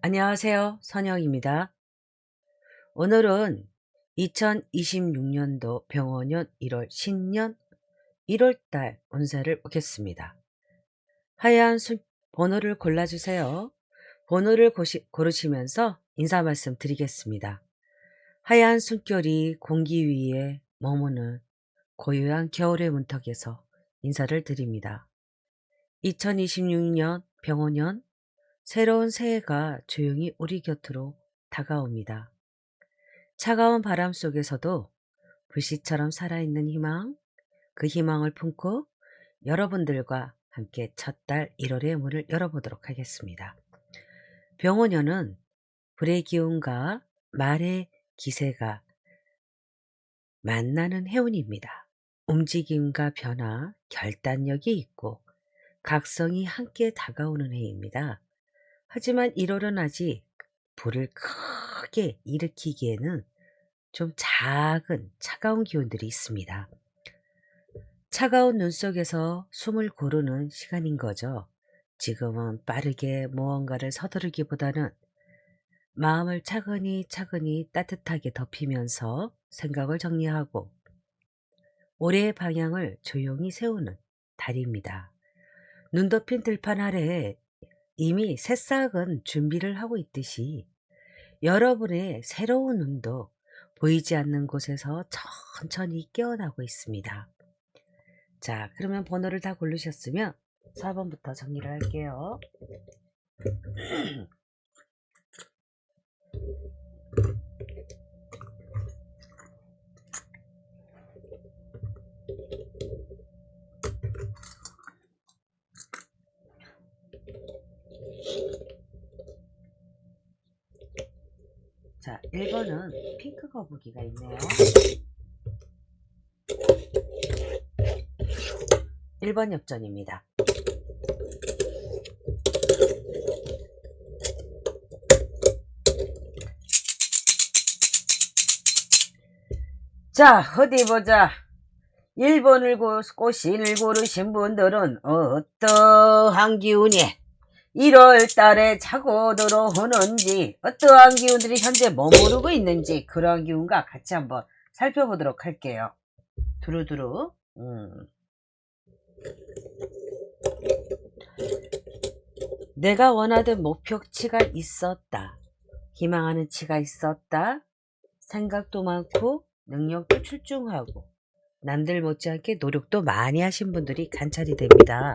안녕하세요. 선영입니다. 오늘은 2026년도 병원년 1월 신년 1월달 운세를 보겠습니다. 하얀 번호를 골라주세요. 번호를 고르시면서 인사 말씀 드리겠습니다. 하얀 숨결이 공기 위에 머무는 고요한 겨울의 문턱에서 인사를 드립니다. 2026년 병원년 새로운 새해가 조용히 우리 곁으로 다가옵니다. 차가운 바람 속에서도 불씨처럼 살아있는 희망, 그 희망을 품고 여러분들과 함께 첫 달 1월의 문을 열어보도록 하겠습니다. 병원년은 불의 기운과 말의 기세가 만나는 해운입니다. 움직임과 변화, 결단력이 있고 각성이 함께 다가오는 해입니다. 하지만 1월은 아직 불을 크게 일으키기에는 좀 작은 차가운 기운들이 있습니다. 차가운 눈 속에서 숨을 고르는 시간인 거죠. 지금은 빠르게 무언가를 서두르기보다는 마음을 차근히 따뜻하게 덮이면서 생각을 정리하고 올해의 방향을 조용히 세우는 달입니다. 눈 덮인 들판 아래에 이미 새싹은 준비를 하고 있듯이 여러분의 새로운 눈도 보이지 않는 곳에서 천천히 깨어나고 있습니다. 자, 그러면 번호를 다 고르셨으면 4번부터 정리를 할게요. 자, 1번은 핑크 거북이가 있네요. 1번 엽전입니다. 자, 어디 보자. 1번을 꽃신을 고르신 분들은 어떠한 기운이 1월 달에 차고 들어오는지, 어떠한 기운들이 현재 머무르고 있는지, 그러한 기운과 같이 한번 살펴보도록 할게요. 두루두루. 내가 원하던 목표치가 있었다. 희망하는 치가 있었다. 생각도 많고 능력도 출중하고 남들 못지않게 노력도 많이 하신 분들이 관찰이 됩니다.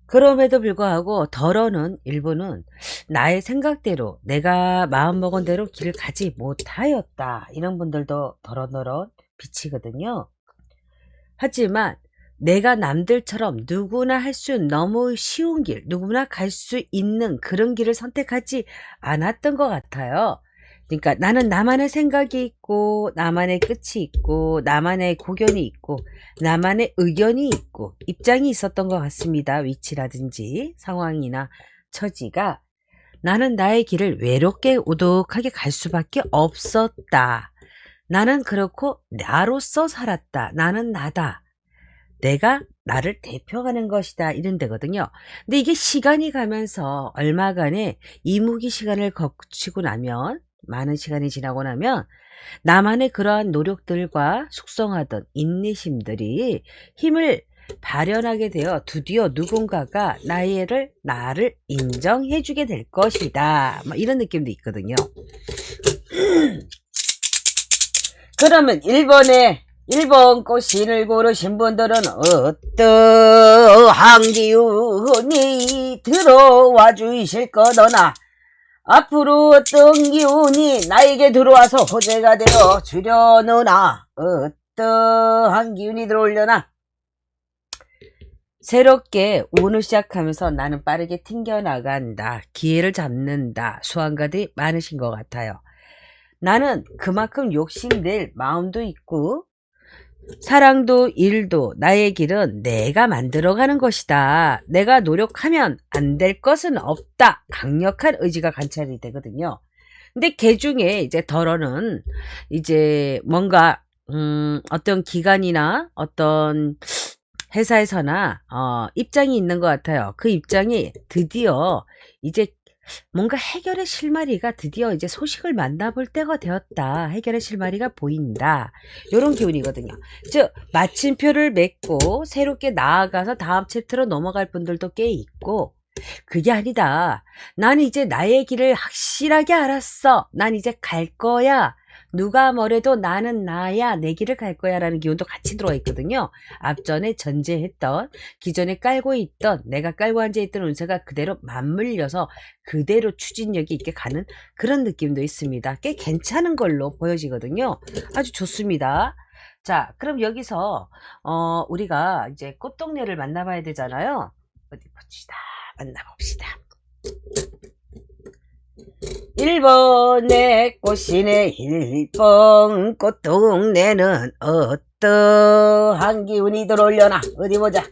그럼에도 불구하고 덜어는 일부는 나의 생각대로 내가 마음먹은 대로 길을 가지 못하였다. 이런 분들도 덜어덜어 비치거든요. 하지만 내가 남들처럼 누구나 할 수 너무 쉬운 길, 누구나 갈 수 있는 그런 길을 선택하지 않았던 것 같아요. 그러니까 나는 나만의 생각이 있고 나만의 끝이 있고 나만의 고견이 있고 나만의 의견이 있고 입장이 있었던 것 같습니다. 위치라든지 상황이나 처지가 나는 나의 길을 외롭게 오독하게 갈 수밖에 없었다. 나는 그렇고 나로서 살았다. 나는 나다. 내가 나를 대표하는 것이다. 이런 데거든요. 근데 이게 시간이 가면서 얼마간의 이무기 시간을 거치고 나면, 많은 시간이 지나고 나면 나만의 그러한 노력들과 숙성하던 인내심들이 힘을 발현하게 되어 드디어 누군가가 나를 인정해 주게 될 것이다. 이런 느낌도 있거든요. 그러면 1번 꽃신을 고르신 분들은 어떠한 기운이 들어와 주실 거더나 앞으로 어떤 기운이 나에게 들어와서 호재가 되어 주려느나 어떠한 기운이 들어오려나. 새롭게 운을 시작하면서 나는 빠르게 튕겨나간다. 기회를 잡는다. 수완가들이 많으신 것 같아요. 나는 그만큼 욕심낼 마음도 있고 사랑도 일도 나의 길은 내가 만들어가는 것이다. 내가 노력하면 안 될 것은 없다. 강력한 의지가 관찰이 되거든요. 근데 개 중에 이제 덜어는 이제 뭔가 어떤 기관이나 어떤 회사에서나 입장이 있는 것 같아요. 그 입장이 드디어 이제 뭔가 해결의 실마리가 드디어 이제 소식을 만나볼 때가 되었다. 해결의 실마리가 보인다. 요런 기운이거든요. 즉 마침표를 맺고 새롭게 나아가서 다음 챕터로 넘어갈 분들도 꽤 있고, 그게 아니다. 난 이제 나의 길을 확실하게 알았어. 난 이제 갈 거야. 누가 뭐래도 나는 나야. 내 길을 갈 거야 라는 기운도 같이 들어와 있거든요. 앞전에 전제했던, 기존에 깔고 있던, 내가 깔고 앉아있던 운세가 그대로 맞물려서 그대로 추진력이 있게 가는 그런 느낌도 있습니다. 꽤 괜찮은 걸로 보여지거든요. 아주 좋습니다. 자, 그럼 여기서 우리가 이제 꽃동네를 만나봐야 되잖아요. 어디 봅시다. 만나봅시다. 1번의 꽃이네. 1번 꽃동네는 어떠한 기운이 들어올려나 어디 보자.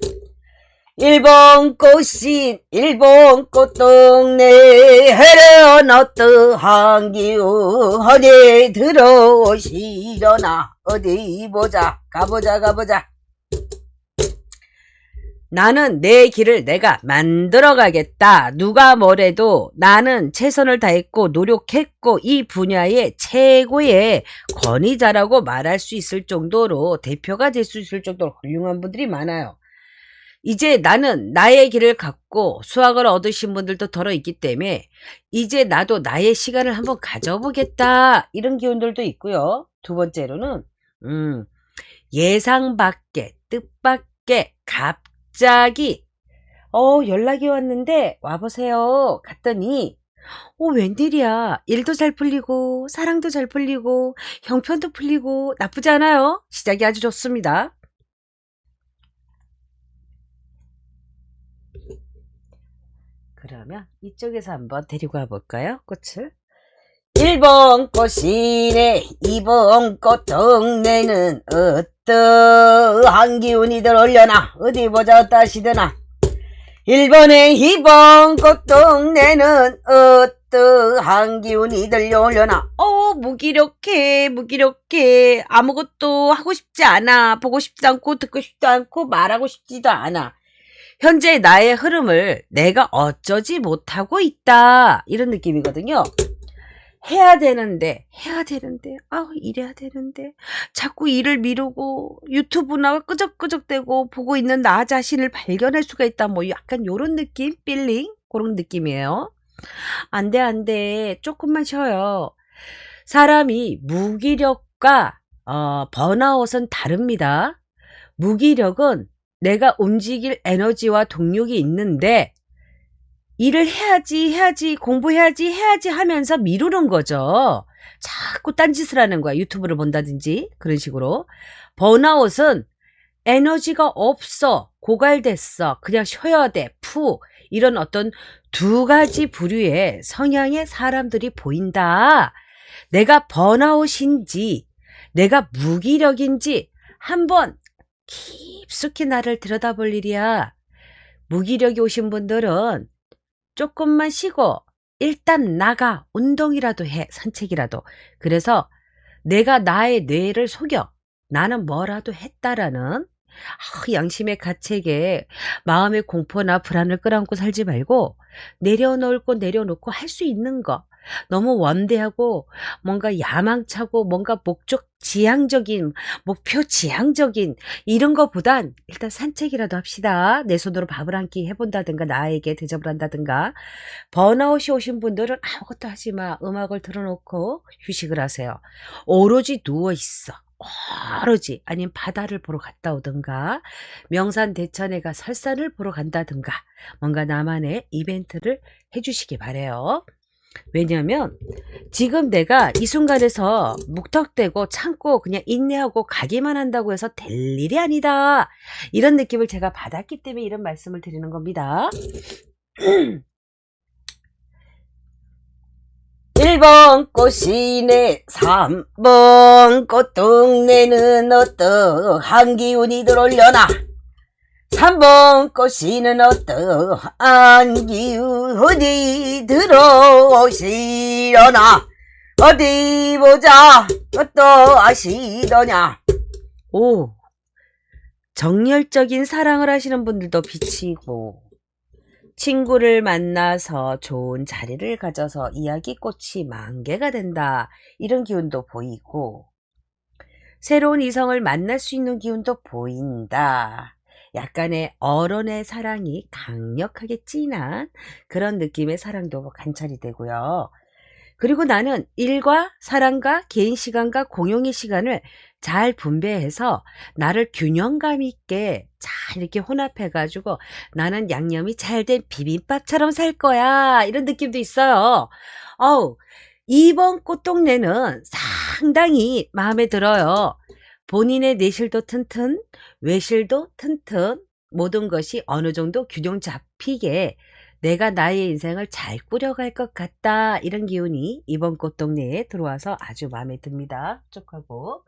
1번 꽃인 1번 꽃동네 해는 어떠한 기운이 들어오시려나 어디 보자. 가보자. 나는 내 길을 내가 만들어 가겠다. 누가 뭐래도 나는 최선을 다했고 노력했고 이 분야의 최고의 권위자라고 말할 수 있을 정도로, 대표가 될 수 있을 정도로 훌륭한 분들이 많아요. 이제 나는 나의 길을 갖고 수확을 얻으신 분들도 덜어 있기 때문에 이제 나도 나의 시간을 한번 가져보겠다. 이런 기운들도 있고요. 두 번째로는 예상 밖의 뜻밖의 갑자기 연락이 왔는데 와보세요 갔더니 웬일이야. 일도 잘 풀리고 사랑도 잘 풀리고 형편도 풀리고 나쁘지 않아요. 시작이 아주 좋습니다. 그러면 이쪽에서 한번 데리고 와볼까요? 꽃을. 1번 꽃이네. 2번 꽃동네는 어떠한 기운이 들어올려나 어디 보자. 어떠하시드나. 1번에 2번 꽃동네는 어떠한 기운이 들려오려나. 무기력해. 아무것도 하고 싶지 않아. 보고 싶지 않고 듣고 싶지 않고 말하고 싶지도 않아. 현재 나의 흐름을 내가 어쩌지 못하고 있다. 이런 느낌이거든요. 해야 되는데 이래야 되는데 자꾸 일을 미루고 유튜브나 끄적끄적대고 보고 있는 나 자신을 발견할 수가 있다. 약간 요런 느낌? 필링? 그런 느낌이에요. 안돼 조금만 쉬어요. 사람이 무기력과 번아웃은 다릅니다. 무기력은 내가 움직일 에너지와 동력이 있는데 일을 해야지 공부해야지 하면서 미루는 거죠. 자꾸 딴짓을 하는 거야. 유튜브를 본다든지 그런 식으로. 번아웃은 에너지가 없어. 고갈됐어. 그냥 쉬어야 돼. 이런 어떤 두 가지 부류의 성향의 사람들이 보인다. 내가 번아웃인지 내가 무기력인지 한번 깊숙이 나를 들여다볼 일이야. 무기력이 오신 분들은 조금만 쉬고 일단 나가. 운동이라도 해. 산책이라도. 그래서 내가 나의 뇌를 속여. 나는 뭐라도 했다라는 양심의 가책에 마음의 공포나 불안을 끌어안고 살지 말고 내려놓을 거 내려놓고 할 수 있는 거. 너무 원대하고 뭔가 야망차고 뭔가 목표 지향적인 이런 거보단 일단 산책이라도 합시다. 내 손으로 밥을 한 끼 해본다든가 나에게 대접을 한다든가. 번아웃이 오신 분들은 아무것도 하지 마. 음악을 틀어놓고 휴식을 하세요. 오로지 누워있어. 오로지. 아니면 바다를 보러 갔다 오든가 명산 대천에 가 설산을 보러 간다든가 뭔가 나만의 이벤트를 해주시기 바래요. 왜냐면 지금 내가 이 순간에서 묵턱대고 참고 그냥 인내하고 가기만 한다고 해서 될 일이 아니다. 이런 느낌을 제가 받았기 때문에 이런 말씀을 드리는 겁니다. 1번 꽃이네. 3번 꽃동네는 어떠한 기운이 들어올려나. 3번 꽃이는 어떠한 기운이 들어오시려나 어디 보자. 어떠하시더냐. 정열적인 사랑을 하시는 분들도 비치고 친구를 만나서 좋은 자리를 가져서 이야기꽃이 만개가 된다. 이런 기운도 보이고, 새로운 이성을 만날 수 있는 기운도 보인다. 약간의 어른의 사랑이 강력하게 진한 그런 느낌의 사랑도 관찰이 되고요. 그리고 나는 일과 사랑과 개인 시간과 공용의 시간을 잘 분배해서 나를 균형감 있게 잘 이렇게 혼합해가지고 나는 양념이 잘 된 비빔밥처럼 살 거야. 이런 느낌도 있어요. 이번 꽃동네는 상당히 마음에 들어요. 본인의 내실도 튼튼, 외실도 튼튼, 모든 것이 어느 정도 균형 잡히게 내가 나의 인생을 잘 꾸려갈 것 같다. 이런 기운이 이번 꽃동네에 들어와서 아주 마음에 듭니다. 쭉 하고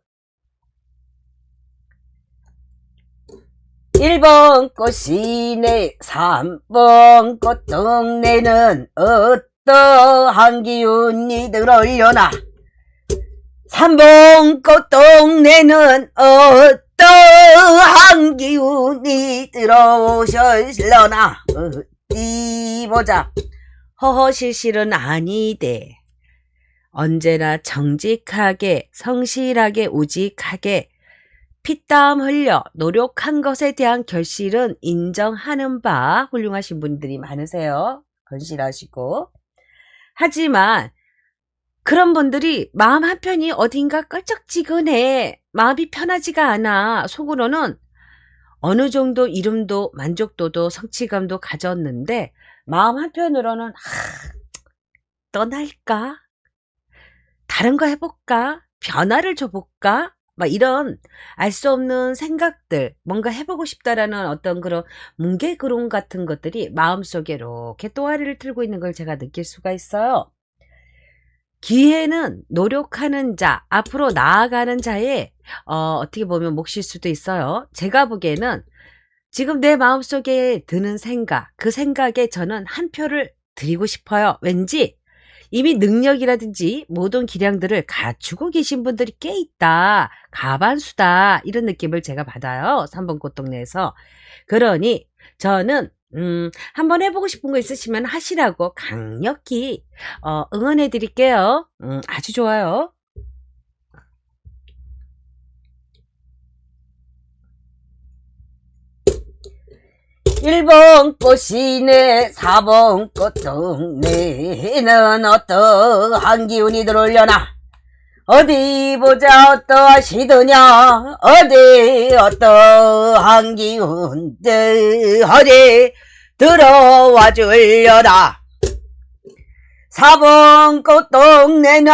1번 꽃이네 3번 꽃동네는 어떠한 기운이 들어오려나 3번 꽃동네는 어떠한 기운이 들어오실려나 어디 보자. 허허실실은 아니대. 언제나 정직하게 성실하게 우직하게 피땀 흘려 노력한 것에 대한 결실은 인정하는 바 훌륭하신 분들이 많으세요. 건실하시고. 하지만 그런 분들이 마음 한편이 어딘가 껄쩍지근해. 마음이 편하지가 않아. 속으로는 어느 정도 이름도 만족도도 성취감도 가졌는데 마음 한편으로는 떠날까? 다른 거 해볼까? 변화를 줘볼까? 막 이런 알 수 없는 생각들, 뭔가 해보고 싶다라는 어떤 그런 뭉게구름 같은 것들이 마음속에 이렇게 또아리를 틀고 있는 걸 제가 느낄 수가 있어요. 기회는 노력하는 자, 앞으로 나아가는 자의 어떻게 보면 몫일 수도 있어요. 제가 보기에는 지금 내 마음속에 드는 생각, 그 생각에 저는 한 표를 드리고 싶어요. 왠지 이미 능력이라든지 모든 기량들을 갖추고 계신 분들이 꽤 있다. 가반수다. 이런 느낌을 제가 받아요. 3번 꽃동네에서. 그러니 저는 한번 해보고 싶은 거 있으시면 하시라고 강력히 응원해 드릴게요. 아주 좋아요. 1번 꽃이네 4번 꽃동네는 어떠한 기운이 들어오려나 어디 보자 어떠하시더냐 어디 어떠한 기운들 어디 들어와 줄려나 4번 꽃동네는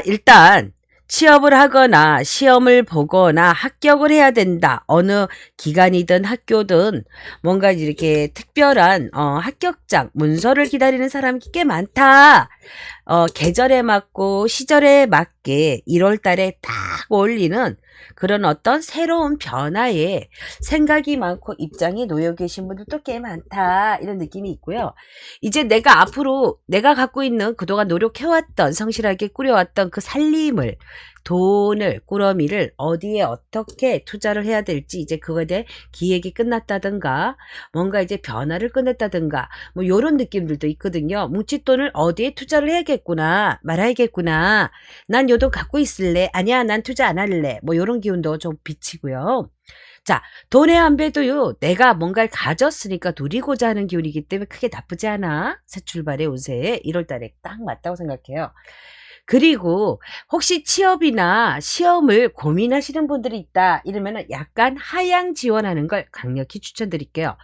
일단 취업을 하거나 시험을 보거나 합격을 해야 된다. 어느 기관이든 학교든 뭔가 이렇게 특별한 합격장, 문서를 기다리는 사람이 꽤 많다. 계절에 맞고 시절에 맞게 1월 달에 딱 어울리는 그런 어떤 새로운 변화에 생각이 많고 입장이 놓여 계신 분들도 꽤 많다. 이런 느낌이 있고요. 이제 내가 앞으로 내가 갖고 있는 그동안 노력해왔던 성실하게 꾸려왔던 그 살림을 돈을 꾸러미를 어디에 어떻게 투자를 해야 될지 이제 그거에 대해 기획이 끝났다든가 뭔가 이제 변화를 끝냈다든가 뭐 요런 느낌들도 있거든요. 뭉칫돈을 어디에 투자를 해야겠구나 말아야겠구나 난 요 돈 갖고 있을래 아니야 난 투자 안 할래 뭐 요런 기운도 좀 비치고요. 자, 돈의 안배도요, 내가 뭔가를 가졌으니까 누리고자 하는 기운이기 때문에 크게 나쁘지 않아. 새 출발의 운세에 1월 달에 딱 맞다고 생각해요. 그리고 혹시 취업이나 시험을 고민하시는 분들이 있다 이러면 약간 하향 지원하는 걸 강력히 추천드릴게요.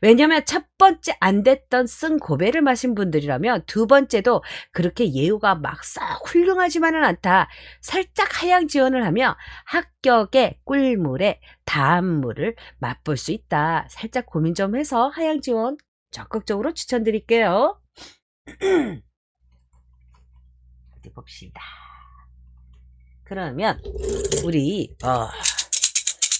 왜냐면 첫 번째 안 됐던 쓴 고배를 마신 분들이라면 두 번째도 그렇게 예우가 막 싹 훌륭하지만은 않다. 살짝 하향 지원을 하면 합격의 꿀물에 다음물을 맛볼 수 있다. 살짝 고민 좀 해서 하향 지원 적극적으로 추천드릴게요. 어디 봅시다. 그러면 우리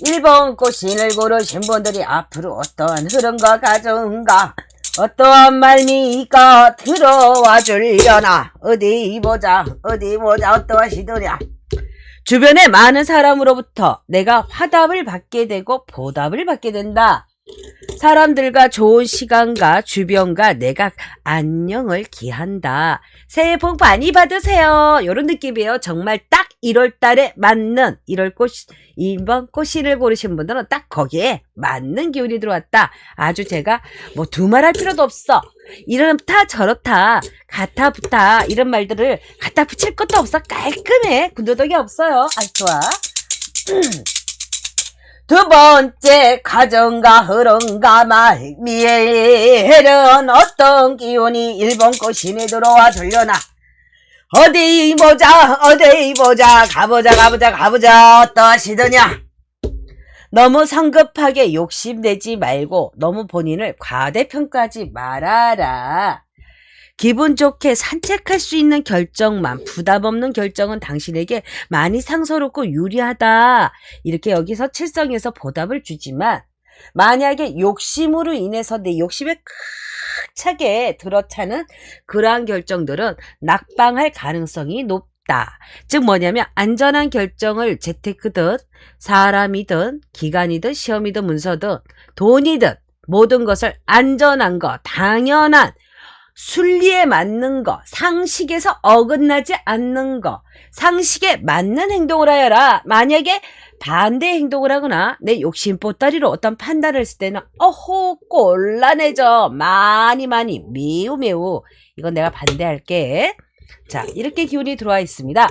1번 꽃신을 고르신 분들이 앞으로 어떠한 흐름과 가정과 어떠한 말미가 들어와 줄려나 어디 보자 어떠하시더냐 주변에 많은 사람으로부터 내가 화답을 받게 되고 보답을 받게 된다. 사람들과 좋은 시간과 주변과 내가 안녕을 기한다. 새해 복 많이 받으세요. 이런 느낌이에요. 정말 딱 1월달에 맞는 1번 꽃신을 고르신 분들은 딱 거기에 맞는 기운이 들어왔다. 아주 제가 뭐 두말할 필요도 없어. 이렇다 저렇다 갖다 붙다 이런 말들을 갖다 붙일 것도 없어. 깔끔해. 군더더기 없어요. 아주 좋아. 두 번째 가정과 흐름과 말미에는 어떤 기운이 일본 꽃신에 들어와 들려나. 어디 보자 가보자 어떠시더냐. 너무 성급하게 욕심내지 말고 너무 본인을 과대평가하지 말아라. 기분 좋게 산책할 수 있는 결정만, 부담 없는 결정은 당신에게 많이 상서롭고 유리하다. 이렇게 여기서 칠성에서 보답을 주지만 만약에 욕심으로 인해서 내 욕심에 꽉 차게 들어차는 그러한 결정들은 낙방할 가능성이 높다. 즉 뭐냐면 안전한 결정을 재테크든 사람이든 기간이든 시험이든 문서든 돈이든 모든 것을 안전한 거, 당연한 순리에 맞는 거, 상식에서 어긋나지 않는 거, 상식에 맞는 행동을 하여라. 만약에 반대 행동을 하거나 내 욕심 보따리로 어떤 판단을 했을 때는 곤란해져. 많이 매우 이건 내가 반대할게. 자, 이렇게 기운이 들어와 있습니다.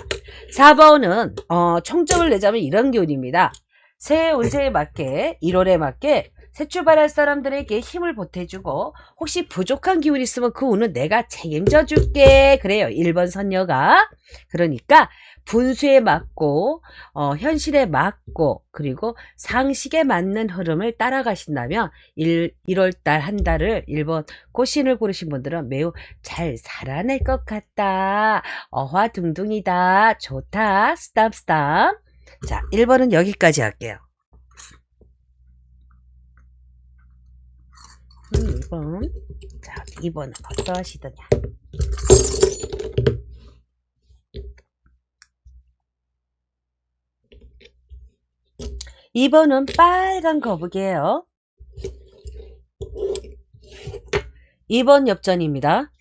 4번은 총점을 내자면 이런 기운입니다. 새해 운세에 맞게 1월에 맞게 새 출발할 사람들에게 힘을 보태주고 혹시 부족한 기운이 있으면 그 운은 내가 책임져 줄게. 그래요. 1번 선녀가. 그러니까 분수에 맞고 현실에 맞고 그리고 상식에 맞는 흐름을 따라가신다면 1월달 한 달을 1번 꽃신을 고르신 분들은 매우 잘 살아낼 것 같다. 어화둥둥이다. 좋다. 스tam스tamp. 자, 1번은 여기까지 할게요. 2번. 자, 2번은 어떠하시더냐. 2번은 빨간 거북이에요. 2번 엽전입니다.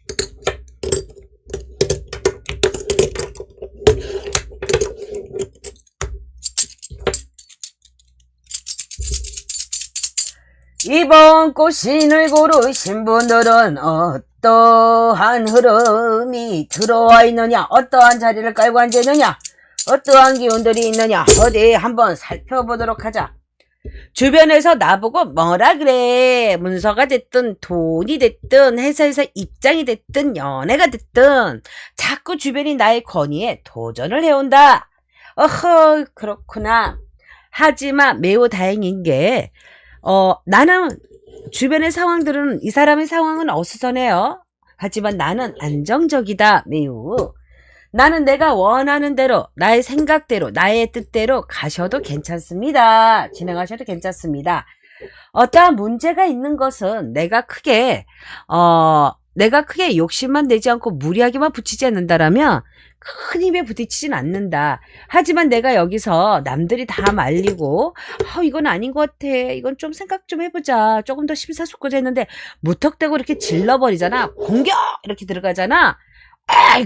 이번 꽃신을 고르신 분들은 어떠한 흐름이 들어와 있느냐, 어떠한 자리를 깔고 앉아있느냐, 어떠한 기운들이 있느냐, 어디 한번 살펴보도록 하자. 주변에서 나보고 뭐라 그래. 문서가 됐든 돈이 됐든 회사에서 입장이 됐든 연애가 됐든 자꾸 주변이 나의 권위에 도전을 해온다. 어허, 그렇구나. 하지만 매우 다행인 게 나는 주변의 상황들은 이 사람의 상황은 어수선해요. 하지만 나는 안정적이다. 매우. 나는 내가 원하는 대로 나의 생각대로 나의 뜻대로 가셔도 괜찮습니다. 진행하셔도 괜찮습니다. 어떠한 문제가 있는 것은 내가 크게 욕심만 내지 않고 무리하게만 붙이지 않는다라면 큰 힘에 부딪히진 않는다. 하지만 내가 여기서 남들이 다 말리고 이건 아닌 것 같아. 이건 좀 생각 좀 해보자. 조금 더 심사숙고했는데 무턱대고 이렇게 질러버리잖아. 공격! 이렇게 들어가잖아.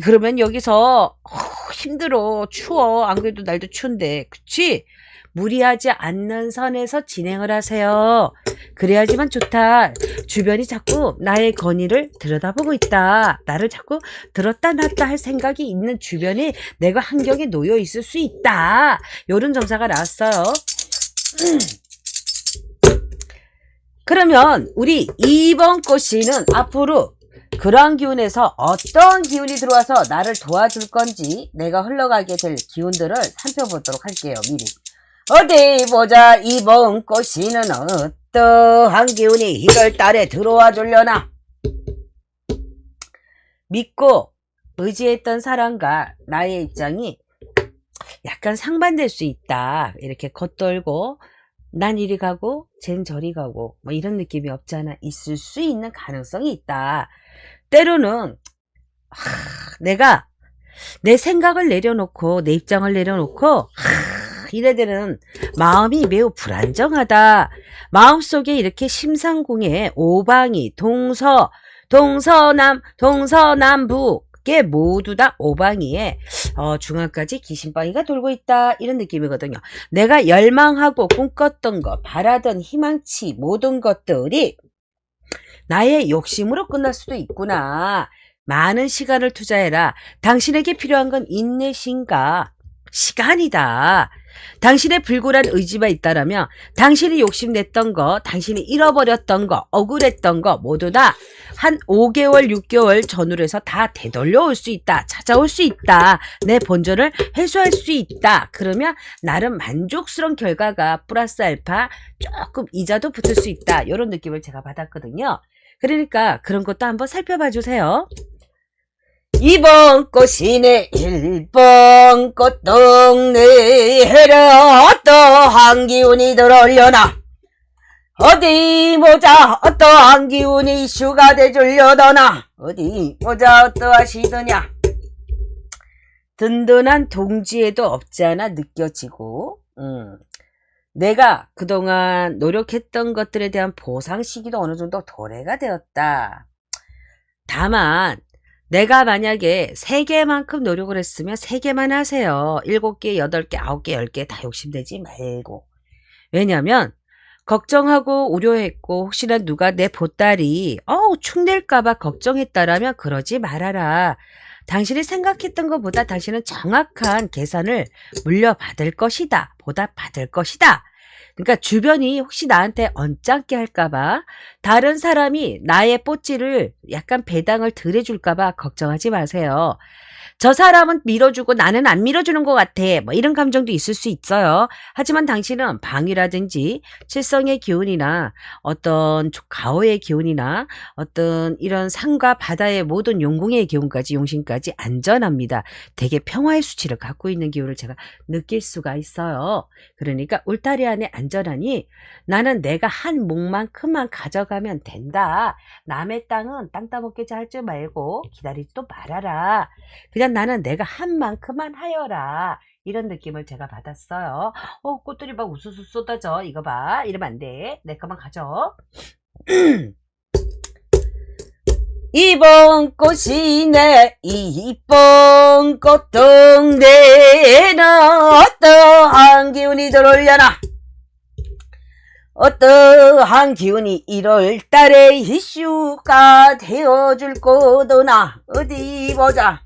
그러면 여기서 힘들어. 추워. 안 그래도 날도 추운데. 그치? 무리하지 않는 선에서 진행을 하세요. 그래야지만 좋다. 주변이 자꾸 나의 권위를 들여다보고 있다. 나를 자꾸 들었다 놨다 할 생각이 있는 주변이 내가 환경에 놓여 있을 수 있다. 요런 점사가 나왔어요. 그러면 우리 2번 꽃씨는 앞으로 그러한 기운에서 어떤 기운이 들어와서 나를 도와줄 건지 내가 흘러가게 될 기운들을 살펴보도록 할게요. 미리. 어디 보자. 이번 꽃씨는 어떠한 기운이 1월달에 들어와 주려나. 믿고 의지했던 사람과 나의 입장이 약간 상반될 수 있다. 이렇게 겉돌고 난 이리 가고 쟨 저리 가고 뭐 이런 느낌이 없잖아. 있을 수 있는 가능성이 있다. 때로는 내가 내 생각을 내려놓고 내 입장을 내려놓고 이래들은 마음이 매우 불안정하다. 마음속에 이렇게 심상궁에 오방이 동서남북에 모두 다 오방이에 중앙까지 귀신방이가 돌고 있다. 이런 느낌이거든요. 내가 열망하고 꿈꿨던 것, 바라던 희망치 모든 것들이 나의 욕심으로 끝날 수도 있구나. 많은 시간을 투자해라. 당신에게 필요한 건 인내심과 시간이다. 당신의 불굴한 의지가 있다라면 당신이 욕심냈던 거, 당신이 잃어버렸던 거, 억울했던 거 모두 다 한 5개월, 6개월 전후로 해서 다 되돌려올 수 있다. 찾아올 수 있다. 내 본전을 해소할 수 있다. 그러면 나름 만족스러운 결과가 플러스 알파 조금 이자도 붙을 수 있다. 이런 느낌을 제가 받았거든요. 그러니까 그런 것도 한번 살펴봐 주세요. 2번 꽃이네 1번 꽃동네에라 어떠한 기운이 들어올려나 어디 보자 어떠한 기운이 이슈가 되줄려더나 어디 보자 어떠하시더냐 든든한 동지에도 없지 않아 느껴지고 내가 그동안 노력했던 것들에 대한 보상 시기도 어느 정도 도래가 되었다. 다만 내가 만약에 3개만큼 노력을 했으면 3개만 하세요. 7개, 8개, 9개, 10개 다 욕심내지 말고. 왜냐면 걱정하고 우려했고 혹시나 누가 내 보따리 축낼까봐 걱정했다라면 그러지 말아라. 당신이 생각했던 것보다 당신은 정확한 계산을 물려받을 것이다. 보답받을 것이다. 그러니까 주변이 혹시 나한테 언짢게 할까봐 다른 사람이 나의 뽀찌를 약간 배당을 덜 해줄까봐 걱정하지 마세요. 저 사람은 밀어주고 나는 안 밀어주는 것 같아. 뭐 이런 감정도 있을 수 있어요. 하지만 당신은 방위라든지 칠성의 기운이나 어떤 가오의 기운이나 어떤 이런 산과 바다의 모든 용궁의 기운까지 용신까지 안전합니다. 되게 평화의 수치를 갖고 있는 기운을 제가 느낄 수가 있어요. 그러니까 울타리 안에 안전하니 나는 내가 한 몫만큼만 가져가면 된다. 남의 땅은 땅 따먹게 할 줄 말고 기다리지도 말아라. 그냥 나는 내가 한 만큼만 하여라. 이런 느낌을 제가 받았어요. 꽃들이 막 우수수 쏟아져. 이거 봐. 이러면 안 돼. 내 것만 가져. 2번 꽃이네 2번 꽃동네는 어떠한 기운이 들어올려나 어떠한 기운이 1월달에 이슈가 되어줄 거더나 어디 보자.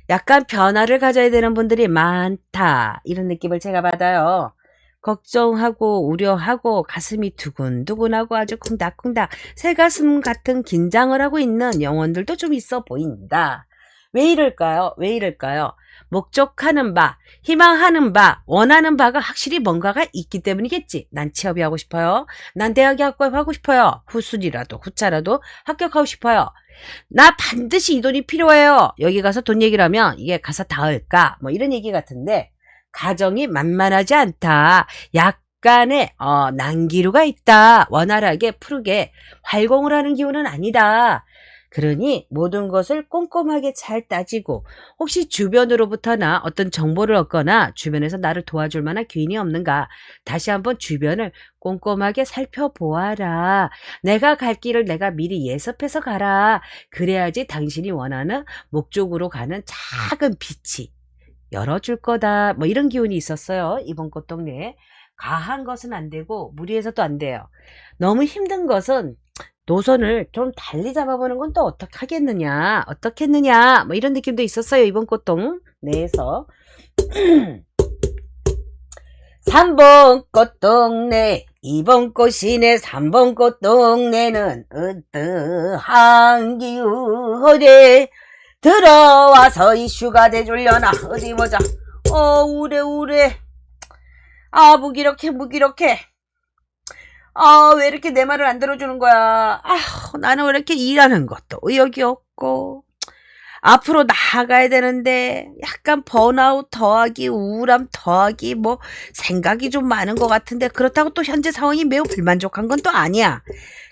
약간 변화를 가져야 되는 분들이 많다. 이런 느낌을 제가 받아요. 걱정하고 우려하고 가슴이 두근두근하고 아주 쿵닥쿵닥 새가슴 같은 긴장을 하고 있는 영혼들도 좀 있어 보인다. 왜 이럴까요? 왜 이럴까요? 목적하는 바, 희망하는 바, 원하는 바가 확실히 뭔가가 있기 때문이겠지. 난 취업이 하고 싶어요. 난 대학에 합격하고 싶어요. 후순위라도 후차라도 합격하고 싶어요. 나 반드시 이 돈이 필요해요. 여기 가서 돈 얘기를 하면 이게 가서 닿을까? 뭐 이런 얘기 같은데 가정이 만만하지 않다. 약간의 난기류가 있다. 원활하게 푸르게 활공을 하는 기운은 아니다. 그러니 모든 것을 꼼꼼하게 잘 따지고 혹시 주변으로부터나 어떤 정보를 얻거나 주변에서 나를 도와줄 만한 귀인이 없는가 다시 한번 주변을 꼼꼼하게 살펴보아라. 내가 갈 길을 내가 미리 예습해서 가라. 그래야지 당신이 원하는 목적으로 가는 작은 빛이 열어줄 거다. 뭐 이런 기운이 있었어요. 이번 꽃동네에. 과한 것은 안 되고 무리해서도 안 돼요. 너무 힘든 것은 노선을 좀 달리 잡아보는 건 또 어떡하겠느냐 어떻겠느냐 뭐 이런 느낌도 있었어요. 이번 꽃동 내에서 3번 꽃동네 2번 꽃이네 3번 꽃동네는 어떠한 기운에 들어와서 이슈가 돼줄려나 어디 보자. 우래 무기력해 왜 이렇게 내 말을 안 들어주는 거야. 나는 왜 이렇게 일하는 것도 의욕이 없고 앞으로 나아가야 되는데 약간 번아웃 더하기 우울함 더하기 뭐 생각이 좀 많은 것 같은데 그렇다고 또 현재 상황이 매우 불만족한 건 또 아니야.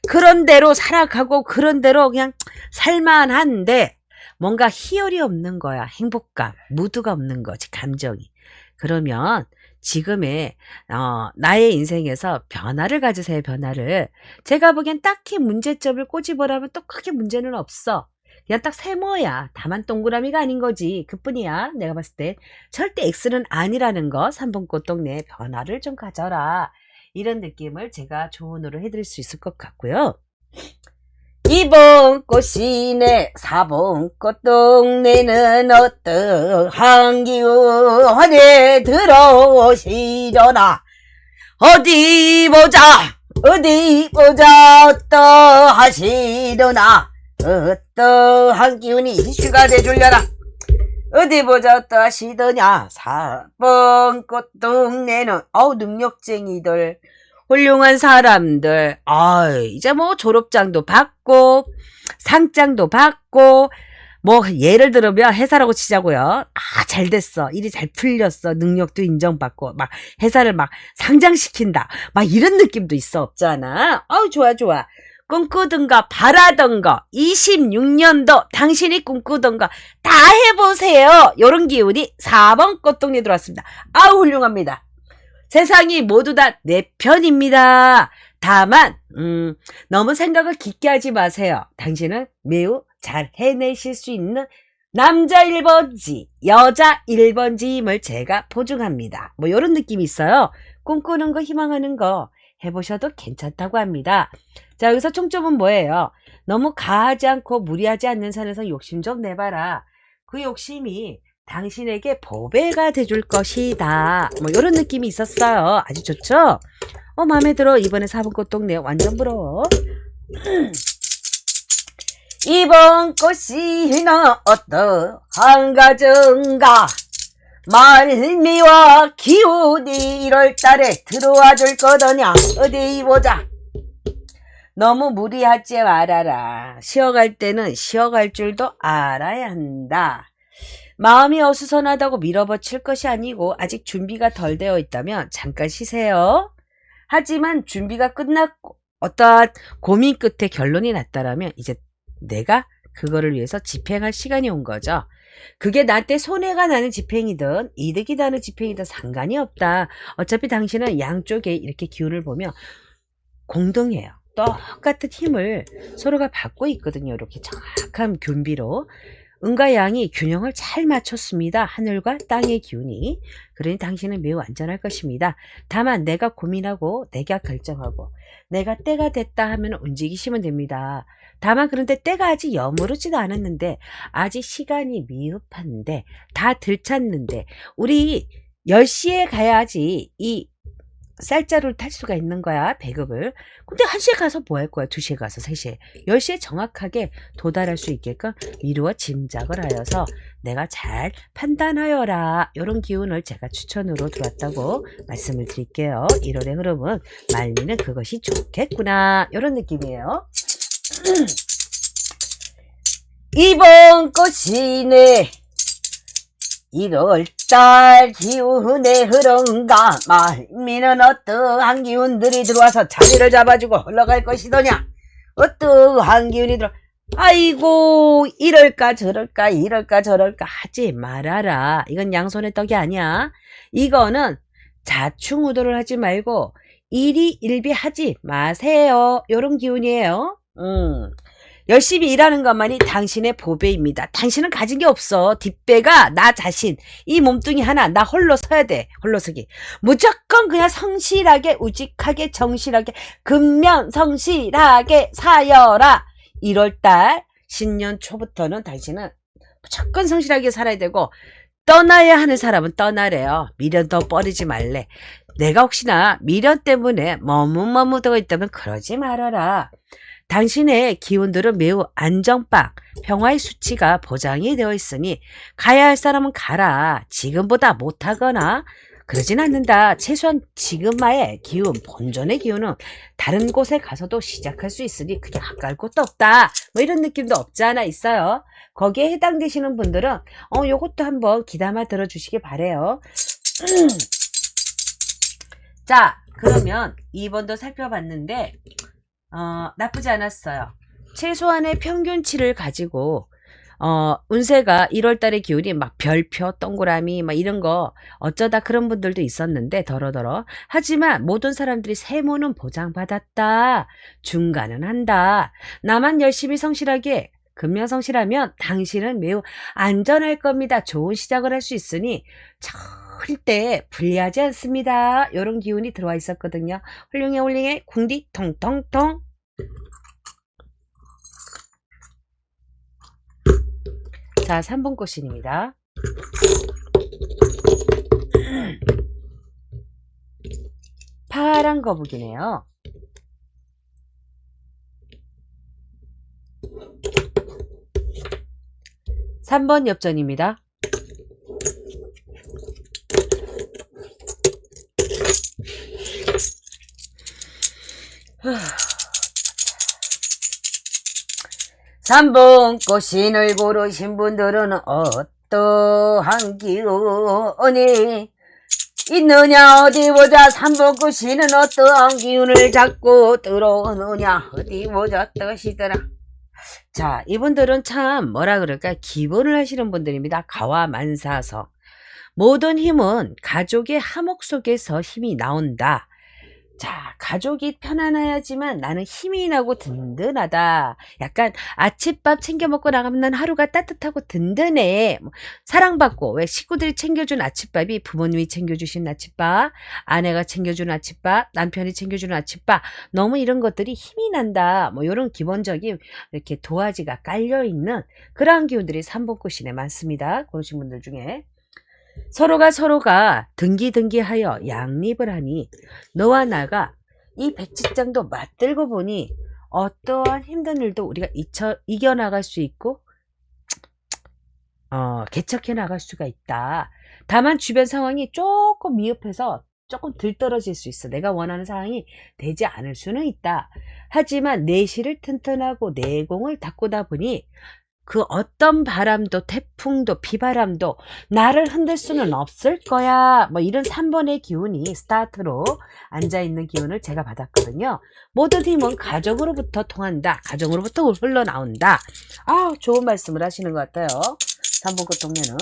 그런 대로 살아가고 그런 대로 그냥 살만한데 뭔가 희열이 없는 거야. 행복감, 무드가 없는 거지 감정이. 그러면 지금의 나의 인생에서 변화를 가지세요. 변화를. 제가 보기엔 딱히 문제점을 꼬집으라면 또 크게 문제는 없어. 그냥 딱 세모야. 다만 동그라미가 아닌 거지. 그뿐이야. 내가 봤을 때 절대 X는 아니라는 거. 3번 꽃동네 변화를 좀 가져라. 이런 느낌을 제가 조언으로 해드릴 수 있을 것 같고요. 2번 꽃이네 4번 꽃동네는 어떠한 기운에 들어오시려나. 어디 보자 어떠하시려나. 어떠한 기운이 이슈가 돼줄려나. 어디 보자 어떠하시더냐. 4번 꽃동네는 능력쟁이들, 훌륭한 사람들, 이제 뭐 졸업장도 받고 상장도 받고, 뭐 예를 들면 회사라고 치자고요. 잘 됐어, 일이 잘 풀렸어, 능력도 인정받고 막 회사를 막 상장시킨다, 막 이런 느낌도 있어. 없잖아. 좋아. 꿈꾸던 거 바라던 거 26년도 당신이 꿈꾸던 거 다 해보세요. 요런 기운이 4번 꽃동네 들어왔습니다. 훌륭합니다. 세상이 모두 다 내 편입니다. 다만 너무 생각을 깊게 하지 마세요. 당신은 매우 잘 해내실 수 있는 남자 1번지 여자 1번지임을 제가 보증합니다. 뭐 이런 느낌이 있어요. 꿈꾸는 거 희망하는 거 해보셔도 괜찮다고 합니다. 자, 여기서 총점은 뭐예요? 너무 가하지 않고 무리하지 않는 선에서 욕심 좀 내봐라. 그 욕심이 당신에게 보배가 돼줄 것이다. 뭐 이런 느낌이 있었어요. 아주 좋죠? 마음에 들어. 이번에 4번 꽃동네 완전 부러워. 2번 꽃이나 어떠한 가정가. 말미와 기운이 1월달에 들어와 줄 거더냐. 어디 보자. 너무 무리하지 말아라. 쉬어갈 때는 쉬어갈 줄도 알아야 한다. 마음이 어수선하다고 밀어붙일 것이 아니고 아직 준비가 덜 되어 있다면 잠깐 쉬세요. 하지만 준비가 끝났고 어떠한 고민 끝에 결론이 났다라면 이제 내가 그거를 위해서 집행할 시간이 온 거죠. 그게 나한테 손해가 나는 집행이든 이득이 나는 집행이든 상관이 없다. 어차피 당신은 양쪽에 이렇게 기운을 보면 공동이에요. 똑같은 힘을 서로가 받고 있거든요. 이렇게 정확한 균비로. 음과 양이 균형을 잘 맞췄습니다. 하늘과 땅의 기운이. 그러니 당신은 매우 안전할 것입니다. 다만 내가 고민하고 내가 결정하고 내가 때가 됐다 하면 움직이시면 됩니다. 다만 그런데 때가 아직 여무르지도 않았는데 아직 시간이 미흡한데 다 들찼는데 우리 10시에 가야지 이 쌀자루를 탈 수가 있는 거야. 배급을. 근데 1시에 가서 뭐 할 거야? 2시에 가서 3시에 10시에 정확하게 도달할 수 있게끔 미루어 짐작을 하여서 내가 잘 판단하여라. 이런 기운을 제가 추천으로 들어왔다고 말씀을 드릴게요. 1월의 흐름은 말미는 그것이 좋겠구나. 이런 느낌이에요. 2번 꽃이네 1월달 기운의 흐름과 말미는 어떠한 기운들이 들어와서 자리를 잡아주고 흘러갈 것이더냐. 어떠한 기운이 들어. 아이고 이럴까 저럴까 하지 말아라. 이건 양손의 떡이 아니야. 이거는 자충우돌을 하지 말고 일희일비하지 마세요. 요런 기운이에요. 열심히 일하는 것만이 당신의 보배입니다. 당신은 가진 게 없어. 뒷배가 나 자신. 이 몸뚱이 하나 나 홀로 서야 돼. 홀로서기. 무조건 그냥 성실하게 우직하게 정실하게 근면성실하게 사여라. 1월달 신년 초부터는 당신은 무조건 성실하게 살아야 되고 떠나야 하는 사람은 떠나래요. 미련 더 버리지 말래. 내가 혹시나 미련 때문에 머뭇머뭇하고 있다면 그러지 말아라. 당신의 기운들은 매우 안정빵, 평화의 수치가 보장이 되어 있으니 가야 할 사람은 가라. 지금보다 못하거나 그러진 않는다. 최소한 지금의 기운, 본전의 기운은 다른 곳에 가서도 시작할 수 있으니 그게 아까울 것도 없다. 뭐 이런 느낌도 없지 않아 있어요. 거기에 해당되시는 분들은 요것도 한번 귀담아 들어주시기 바래요. 자, 그러면 2번도 살펴봤는데 나쁘지 않았어요. 최소한의 평균치를 가지고 운세가 1월달의 기운이 막 별표, 동그라미, 막 이런 거 어쩌다 그런 분들도 있었는데 더러더러. 하지만 모든 사람들이 세모는 보장받았다. 중간은 한다. 나만 열심히 성실하게 근면성실하면 당신은 매우 안전할 겁니다. 좋은 시작을 할 수 있으니 절대 불리하지 않습니다. 이런 기운이 들어와 있었거든요. 훌륭해 훌륭해 궁디 통통통. 자, 3번 꽃신입니다. 파란 거북이네요. (3번) 엽전입니다. (3번) 꽃신을 고르신 분들은 어떠한 기운이 있느냐 어디 보자. 3번 꽃신은 어떠한 기운을 잡고 들어오느냐 어디 보자. 뜻이더라. 자, 이분들은 참 뭐라 그럴까 기본을 하시는 분들입니다. 가와만사성. 모든 힘은 가족의 화목 속에서 힘이 나온다. 자, 가족이 편안해야지만 나는 힘이 나고 든든하다. 약간 아침밥 챙겨 먹고 나가면 난 하루가 따뜻하고 든든해. 사랑받고, 왜 식구들이 챙겨준 아침밥이 부모님이 챙겨주신 아침밥, 아내가 챙겨준 아침밥, 남편이 챙겨주는 아침밥, 너무 이런 것들이 힘이 난다. 뭐 이런 기본적인 이렇게 도화지가 깔려있는 그러한 기운들이 3번 꽃신에 많습니다. 고르신 분들 중에. 서로가 등기하여 양립을 하니 너와 나가 이 백지장도 맞들고 보니 어떠한 힘든 일도 우리가 이겨나갈 수 있고 개척해 나갈 수가 있다. 다만 주변 상황이 조금 미흡해서 조금 들떨어질 수 있어. 내가 원하는 상황이 되지 않을 수는 있다. 하지만 내실을 튼튼하고 내공을 닦고다 보니 그 어떤 바람도 태풍도 비바람도 나를 흔들 수는 없을 거야. 뭐 이런 3번의 기운이 스타트로 앉아있는 기운을 제가 받았거든요. 모든 힘은 가정으로부터 통한다. 가정으로부터 흘러나온다. 좋은 말씀을 하시는 것 같아요. 3번 끝 동네는.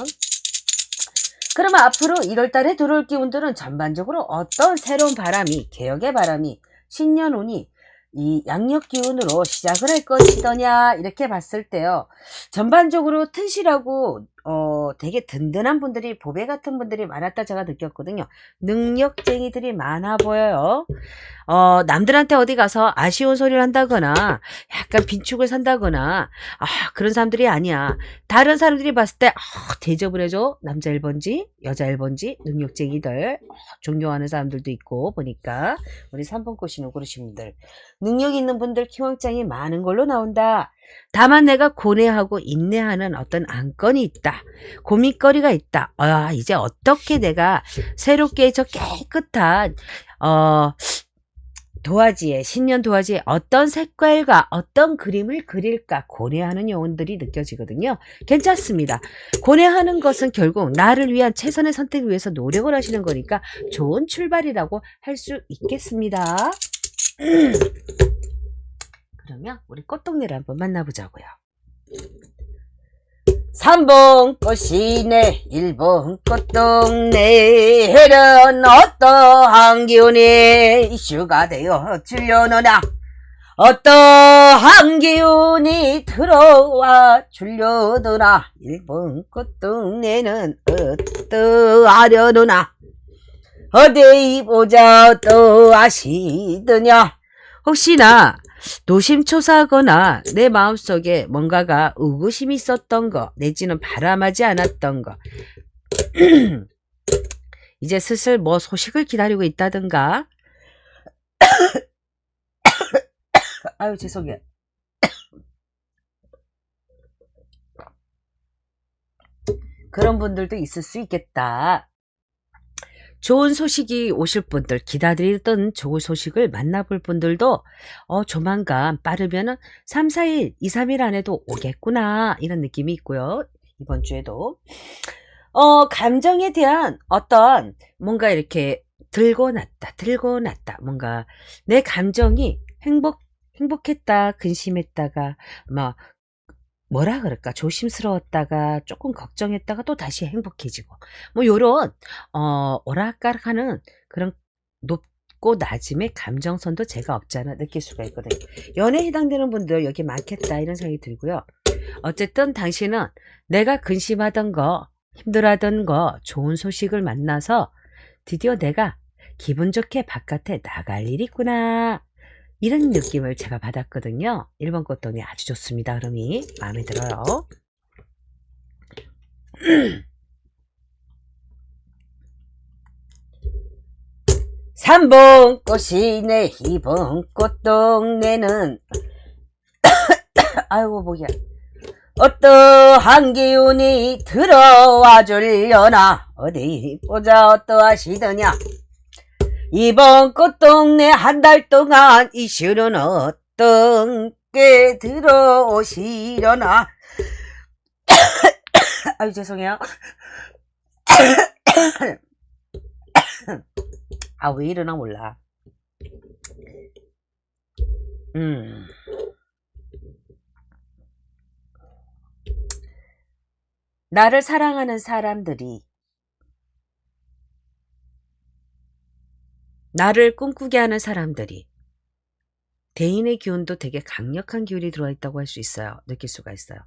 그러면 앞으로 1월달에 들어올 기운들은 전반적으로 어떤 새로운 바람이, 개혁의 바람이, 신년운이 이 양력 기운으로 시작을 할 것이더냐 이렇게 봤을 때요. 전반적으로 튼실하고 되게 든든한 분들이 보배 같은 분들이 많았다 제가 느꼈거든요. 능력쟁이들이 많아 보여요. 남들한테 어디 가서 아쉬운 소리를 한다거나 약간 빈축을 산다거나 그런 사람들이 아니야. 다른 사람들이 봤을 때 대접을 해줘. 남자 1번지 여자 1번지 능력쟁이들 존경하는 사람들도 있고 보니까 우리 3번 꽃이는 고르신 분들 능력 있는 분들 키왕장이 많은 걸로 나온다. 다만 내가 고뇌하고 인내하는 어떤 안건이 있다. 고민거리가 있다. 이제 어떻게 내가 새롭게 저 깨끗한 도화지에 신년 도화지에 어떤 색깔과 어떤 그림을 그릴까 고뇌하는 요원들이 느껴지거든요. 괜찮습니다. 고뇌하는 것은 결국 나를 위한 최선의 선택을 위해서 노력을 하시는 거니까 좋은 출발이라고 할 수 있겠습니다. 그러면 우리 꽃동네를 한번 만나보자고요. 3번 꽃이네 1번 꽃동네 해는 어떠한 기운이 이슈가 되어 주려느냐 어떠한 기운이 들어와 주려드나 1번 꽃동네는 어떠하려느나 어디 보자 또 아시더냐. 혹시나 노심초사하거나 내 마음속에 뭔가가 의구심이 있었던 거 내지는 바람하지 않았던 거 이제 슬슬 뭐 소식을 기다리고 있다든가 아유 죄송해요. 그런 분들도 있을 수 있겠다. 좋은 소식이 오실 분들 기다리던 좋은 소식을 만나볼 분들도 조만간 빠르면 3, 4일, 2, 3일 안에도 오겠구나 이런 느낌이 있고요. 이번 주에도 감정에 대한 어떤 뭔가 이렇게 들고 놨다 뭔가 내 감정이 행복했다 근심했다가 막 뭐라 그럴까, 조심스러웠다가 조금 걱정했다가 또 다시 행복해지고, 뭐 요런 오락가락하는 그런 높고 낮음의 감정선도 제가 없지 않아 느낄 수가 있거든요. 연애에 해당되는 분들 여기 많겠다 이런 생각이 들고요. 어쨌든 당신은 내가 근심하던 거, 힘들어하던 거, 좋은 소식을 만나서 드디어 내가 기분 좋게 바깥에 나갈 일이 있구나, 이런 느낌을 제가 받았거든요. 1번 꽃동이 아주 좋습니다. 흐름이 마음에 들어요. 3번 꽃이네 2번 꽃동네는 아이고 뭐야, 어떠한 기운이 들어와 주려나, 어디 보자 어떠하시더냐. 이번 꽃동네 한 달 동안 이슈는 어떤 게 들어오시려나. 아유 죄송해요. 아 왜 이러나 몰라. 나를 사랑하는 사람들이, 나를 꿈꾸게 하는 사람들이, 대인의 기운도 되게 강력한 기운이 들어와 있다고 할 수 있어요. 느낄 수가 있어요.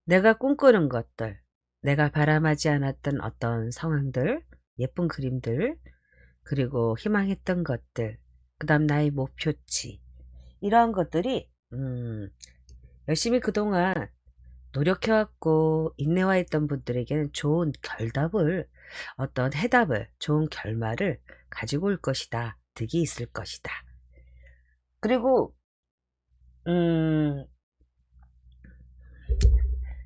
내가 꿈꾸는 것들, 내가 바람하지 않았던 어떤 상황들, 예쁜 그림들, 그리고 희망했던 것들, 그 다음 나의 목표치, 이러한 것들이 열심히 그동안 노력해왔고 인내화했던 분들에게는 좋은 결답을, 어떤 해답을, 좋은 결말을 가지고 올 것이다. 득이 있을 것이다. 그리고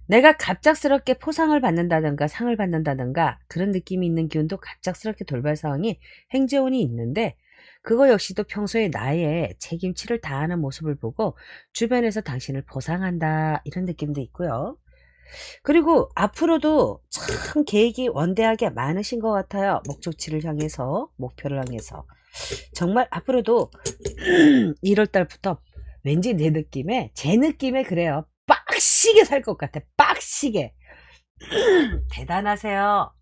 내가 갑작스럽게 포상을 받는다든가 상을 받는다든가 그런 느낌이 있는 기운도 갑작스럽게 돌발 상황이 행재운이 있는데, 그거 역시도 평소에 나의 책임치를 다하는 모습을 보고 주변에서 당신을 보상한다, 이런 느낌도 있고요. 그리고 앞으로도 참 계획이 원대하게 많으신 것 같아요. 목적지를 향해서, 목표를 향해서. 정말 앞으로도 1월달부터 왠지 제 느낌에 그래요. 빡시게 살 것 같아. 빡시게. 대단하세요.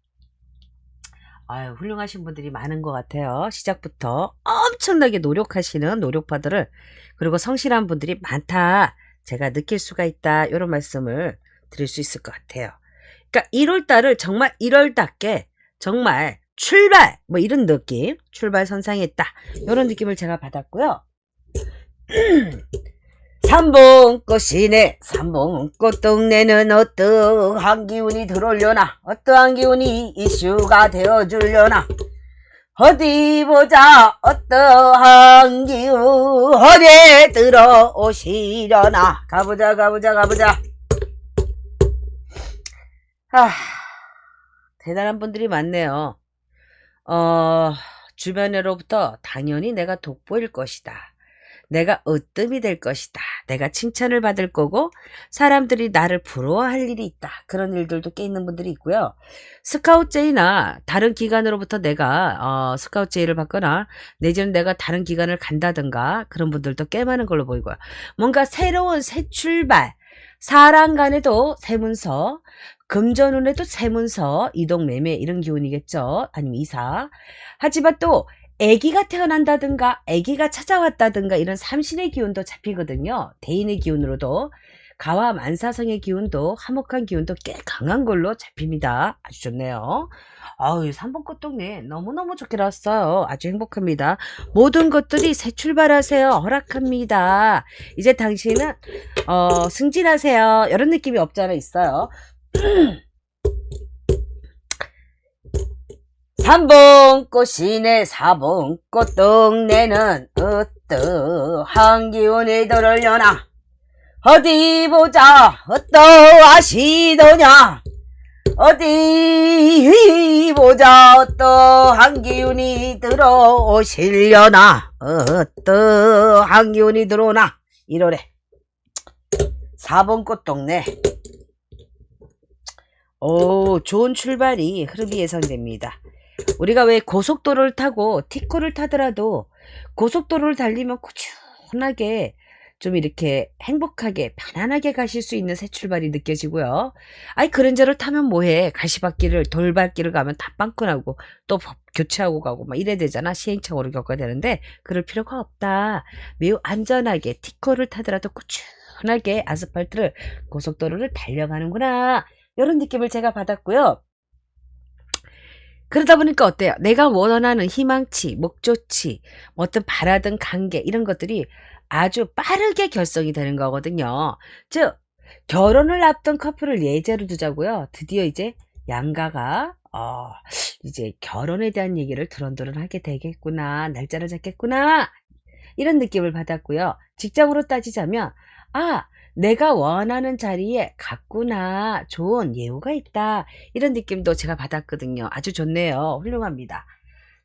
아유, 훌륭하신 분들이 많은 것 같아요. 시작부터 엄청나게 노력하시는 노력파들을, 그리고 성실한 분들이 많다, 제가 느낄 수가 있다, 이런 말씀을 드릴 수 있을 것 같아요. 그러니까 1월달을 정말 1월답게 정말 출발, 뭐 이런 느낌, 출발 선상에 있다, 이런 느낌을 제가 받았고요. 3번 꽃이네 3번 꽃동네는 어떠한 기운이 들어오려나, 어떠한 기운이 이슈가 되어주려나, 어디 보자 어떠한 기운이 들어오시려나. 가보자. 대단한 분들이 많네요. 주변으로부터 당연히 내가 돋보일 것이다, 내가 으뜸이 될 것이다, 내가 칭찬을 받을 거고 사람들이 나를 부러워할 일이 있다, 그런 일들도 꽤 있는 분들이 있고요. 스카우트제이나 다른 기관으로부터 내가 스카우트제이를 받거나 내지는 내가 다른 기관을 간다든가 그런 분들도 꽤 많은 걸로 보이고요. 뭔가 새로운 새 출발, 사람 간에도 새 문서, 금전운에도 새 문서, 이동 매매 이런 기운이겠죠. 아니면 이사. 하지만 또 아기가 태어난다든가 아기가 찾아왔다든가 이런 삼신의 기운도 잡히거든요. 대인의 기운으로도. 가와 만사성의 기운도, 화목한 기운도 꽤 강한 걸로 잡힙니다. 아주 좋네요. 아우, 3번 꽃동네 너무너무 좋게 나왔어요. 아주 행복합니다. 모든 것들이 새 출발하세요. 허락합니다. 이제 당신은 승진하세요. 이런 느낌이 없지 않아 있어요. 3번 꽃이네 4번 꽃동네는 어떠한 기운이 들으려나, 어디 보자 어떠하시더냐, 어디 보자 어떠한 기운이 들어오시려나, 어떠한 기운이 들어오나. 1월에 4번 꽃동네. 오, 좋은 출발이 흐름이 예상됩니다. 우리가 왜 고속도로를 타고 티코를 타더라도 고속도로를 달리면 꾸준하게 좀 이렇게 행복하게 편안하게 가실 수 있는 새 출발이 느껴지고요. 아이 그랜저를 타면 뭐해. 가시밭길을 돌발길을 가면 다 빵꾸나고 또 교체하고 가고 막 이래야 되잖아. 시행착오를 겪어야 되는데 그럴 필요가 없다. 매우 안전하게 티코를 타더라도 꾸준하게 아스팔트를 고속도로를 달려가는구나. 이런 느낌을 제가 받았고요. 그러다 보니까 어때요? 내가 원하는 희망치, 목조치, 어떤 바라던 관계 이런 것들이 아주 빠르게 결성이 되는 거거든요. 즉 결혼을 앞둔 커플을 예제로 두자고요. 드디어 이제 양가가 이제 결혼에 대한 얘기를 드런드런 하게 되겠구나. 날짜를 잡겠구나. 이런 느낌을 받았고요. 직장으로 따지자면 내가 원하는 자리에 갔구나. 좋은 예우가 있다. 이런 느낌도 제가 받았거든요. 아주 좋네요. 훌륭합니다.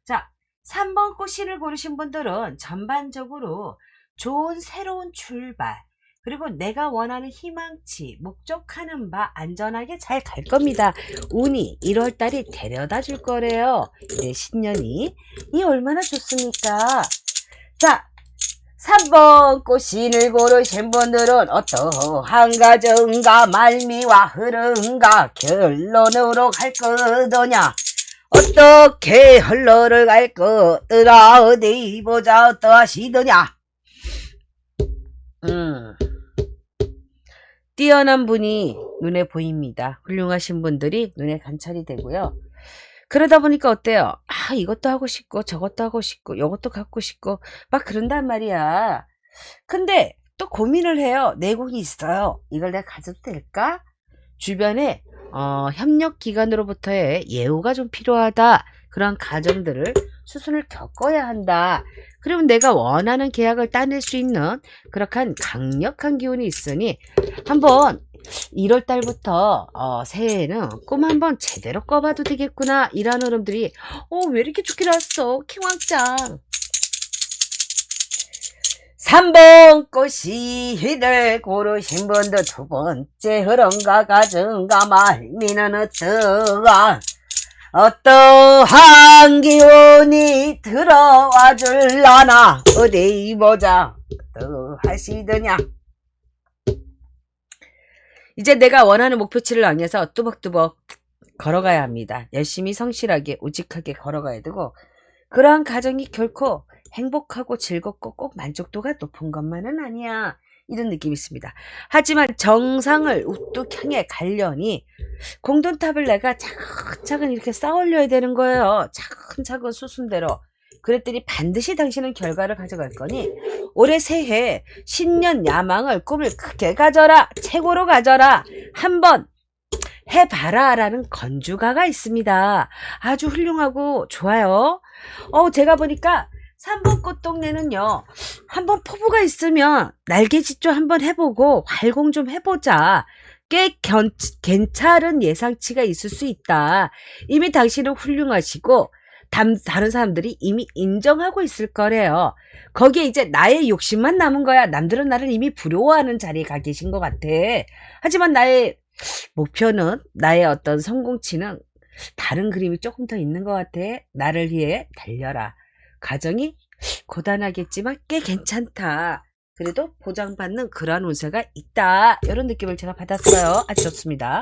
자, 3번 꽃신을 고르신 분들은 전반적으로 좋은 새로운 출발, 그리고 내가 원하는 희망치, 목적하는 바 안전하게 잘 갈 겁니다. 운이 1월달이 데려다 줄 거래요. 네, 신년이. 이 얼마나 좋습니까? 자, 3번 꽃신을 고르신 분들은 어떠한 가정과 말미와 흐름과 결론으로 갈 거더냐? 어떻게 흘러를 갈 거더라? 어디 보자 어떠하시더냐? 뛰어난 분이 눈에 보입니다. 훌륭하신 분들이 눈에 관찰이 되고요. 그러다 보니까 어때요? 이것도 하고 싶고 저것도 하고 싶고 이것도 갖고 싶고 막 그런단 말이야. 근데 또 고민을 해요. 내공이 있어요. 이걸 내가 가져도 될까? 주변에 협력기관으로부터의 예우가 좀 필요하다. 그런 가정들을 수순을 겪어야 한다. 그러면 내가 원하는 계약을 따낼 수 있는 그렇게 강력한 기운이 있으니 한번 1월 달부터 새해에는 꿈 한번 제대로 꿔봐도 되겠구나. 이런 흐름들이 왜 이렇게 좋게 나왔어. 킹왕짱. 3번 꽃이를 고르신 분들 두 번째 흐름과 가정과 말미는 어떠한 기운이 들어와 줄라나 어디 보자 어떠하시더냐. 이제 내가 원하는 목표치를 향해서 뚜벅뚜벅 걸어가야 합니다. 열심히 성실하게 우직하게 걸어가야 되고 그러한 가정이 결코 행복하고 즐겁고 꼭 만족도가 높은 것만은 아니야. 이런 느낌이 있습니다. 하지만 정상을 우뚝 향해 가려니 공돈탑을 내가 차근차근 이렇게 쌓아 올려야 되는 거예요. 차근차근 수순대로. 그랬더니 반드시 당신은 결과를 가져갈 거니 올해 새해 신년 야망을 꿈을 크게 가져라. 최고로 가져라. 한번 해봐라 라는 건주가가 있습니다. 아주 훌륭하고 좋아요. 제가 보니까 3번 꽃동네는요. 한번 포부가 있으면 날개짓 한번 해보고 활공 좀 해보자. 꽤 괜찮은 예상치가 있을 수 있다. 이미 당신은 훌륭하시고 다른 사람들이 이미 인정하고 있을 거래요. 거기에 이제 나의 욕심만 남은 거야. 남들은 나를 이미 부러워하는 자리에 가 계신 것 같아. 하지만 나의 목표는, 나의 어떤 성공치는 다른 그림이 조금 더 있는 것 같아. 나를 위해 달려라. 가정이 고단하겠지만 꽤 괜찮다. 그래도 보장받는 그러한 운세가 있다. 이런 느낌을 제가 받았어요. 아주 좋습니다.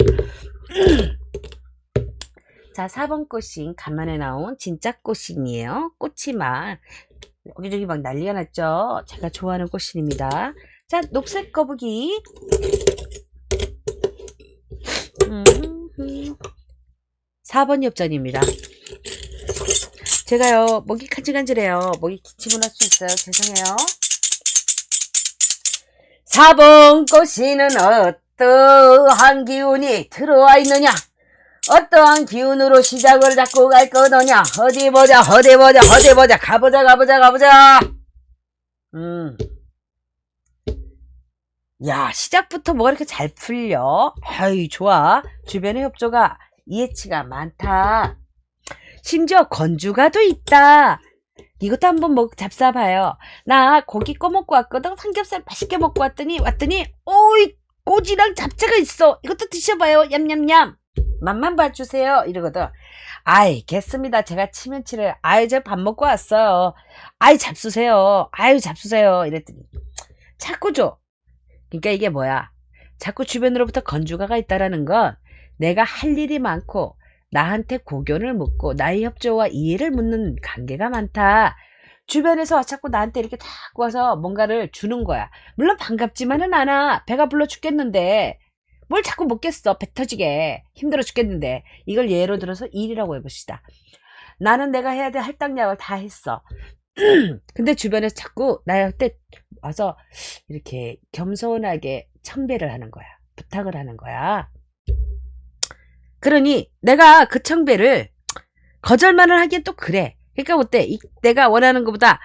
자, 4번 꽃신 간만에 나온 진짜 꽃신이에요. 꽃이 막 여기저기 막 난리가 났죠. 제가 좋아하는 꽃신입니다. 자, 녹색 거북이 4번 엽전입니다. 제가요 목이 간질간질해요. 목이 기침을 할 수 있어요. 죄송해요. 4번 꽃신은 어떠한 기운이 들어와 있느냐? 어떠한 기운으로 시작을 잡고 갈 거더냐? 어디 보자 어디 보자 어디 보자 가보자 가보자 가보자. 야, 시작부터 뭐가 이렇게 잘 풀려? 아이, 좋아. 주변의 협조가 이해치가 많다. 심지어 건주가도 있다. 이것도 한번 잡숴봐요. 나 고기 꺼먹고 왔거든. 삼겹살 맛있게 먹고 왔더니 오이 꼬지랑 잡채가 있어. 이것도 드셔봐요. 냠냠냠. 맛만 봐주세요. 이러거든. 아이, 겠습니다. 제가 치면치를. 아이, 제가 밥 먹고 왔어요. 아이, 잡수세요. 아유, 잡수세요. 이랬더니 자꾸 줘. 그러니까 이게 뭐야? 자꾸 주변으로부터 건주가가 있다라는 건 내가 할 일이 많고 나한테 고견을 묻고 나의 협조와 이해를 묻는 관계가 많다. 주변에서 자꾸 나한테 이렇게 탁 와서 뭔가를 주는 거야. 물론 반갑지만은 않아. 배가 불러 죽겠는데 뭘 자꾸 먹겠어. 배 터지게 힘들어 죽겠는데. 이걸 예로 들어서 일이라고 해봅시다. 나는 내가 해야 될 할당량을 다 했어. 근데 주변에서 자꾸 나한테 와서 이렇게 겸손하게 청배를 하는 거야. 부탁을 하는 거야. 그러니 내가 그 청배를 거절만을 하기엔 또 그래. 그러니까 어때? 내가 원하는 것보다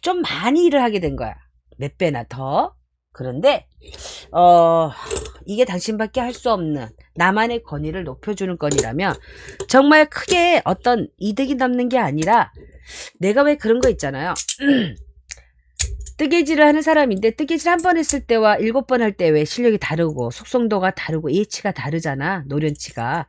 좀 많이 일을 하게 된 거야. 몇 배나 더. 그런데 이게 당신밖에 할 수 없는 나만의 권위를 높여주는 건이라면 정말 크게 어떤 이득이 남는 게 아니라 내가 왜 그런 거 있잖아요. 뜨개질을 하는 사람인데 뜨개질 한 번 했을 때와 7번 할 때 왜 실력이 다르고 속성도가 다르고 예치가 다르잖아. 노련치가.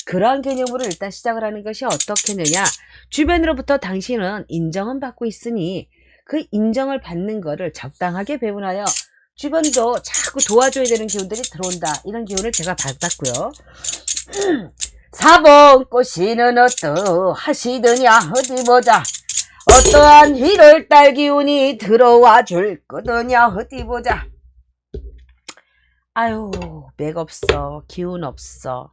그러한 개념으로 일단 시작을 하는 것이 어떻겠느냐. 주변으로부터 당신은 인정은 받고 있으니 그 인정을 받는 거를 적당하게 배분하여 주변도 자꾸 도와줘야 되는 기운들이 들어온다. 이런 기운을 제가 받았고요. 4번 꽃이는 어떠하시더냐 어디 보자. 어떠한 1월달 기운이 들어와 줄 거더냐 어디 보자. 아유 맥 없어. 기운 없어.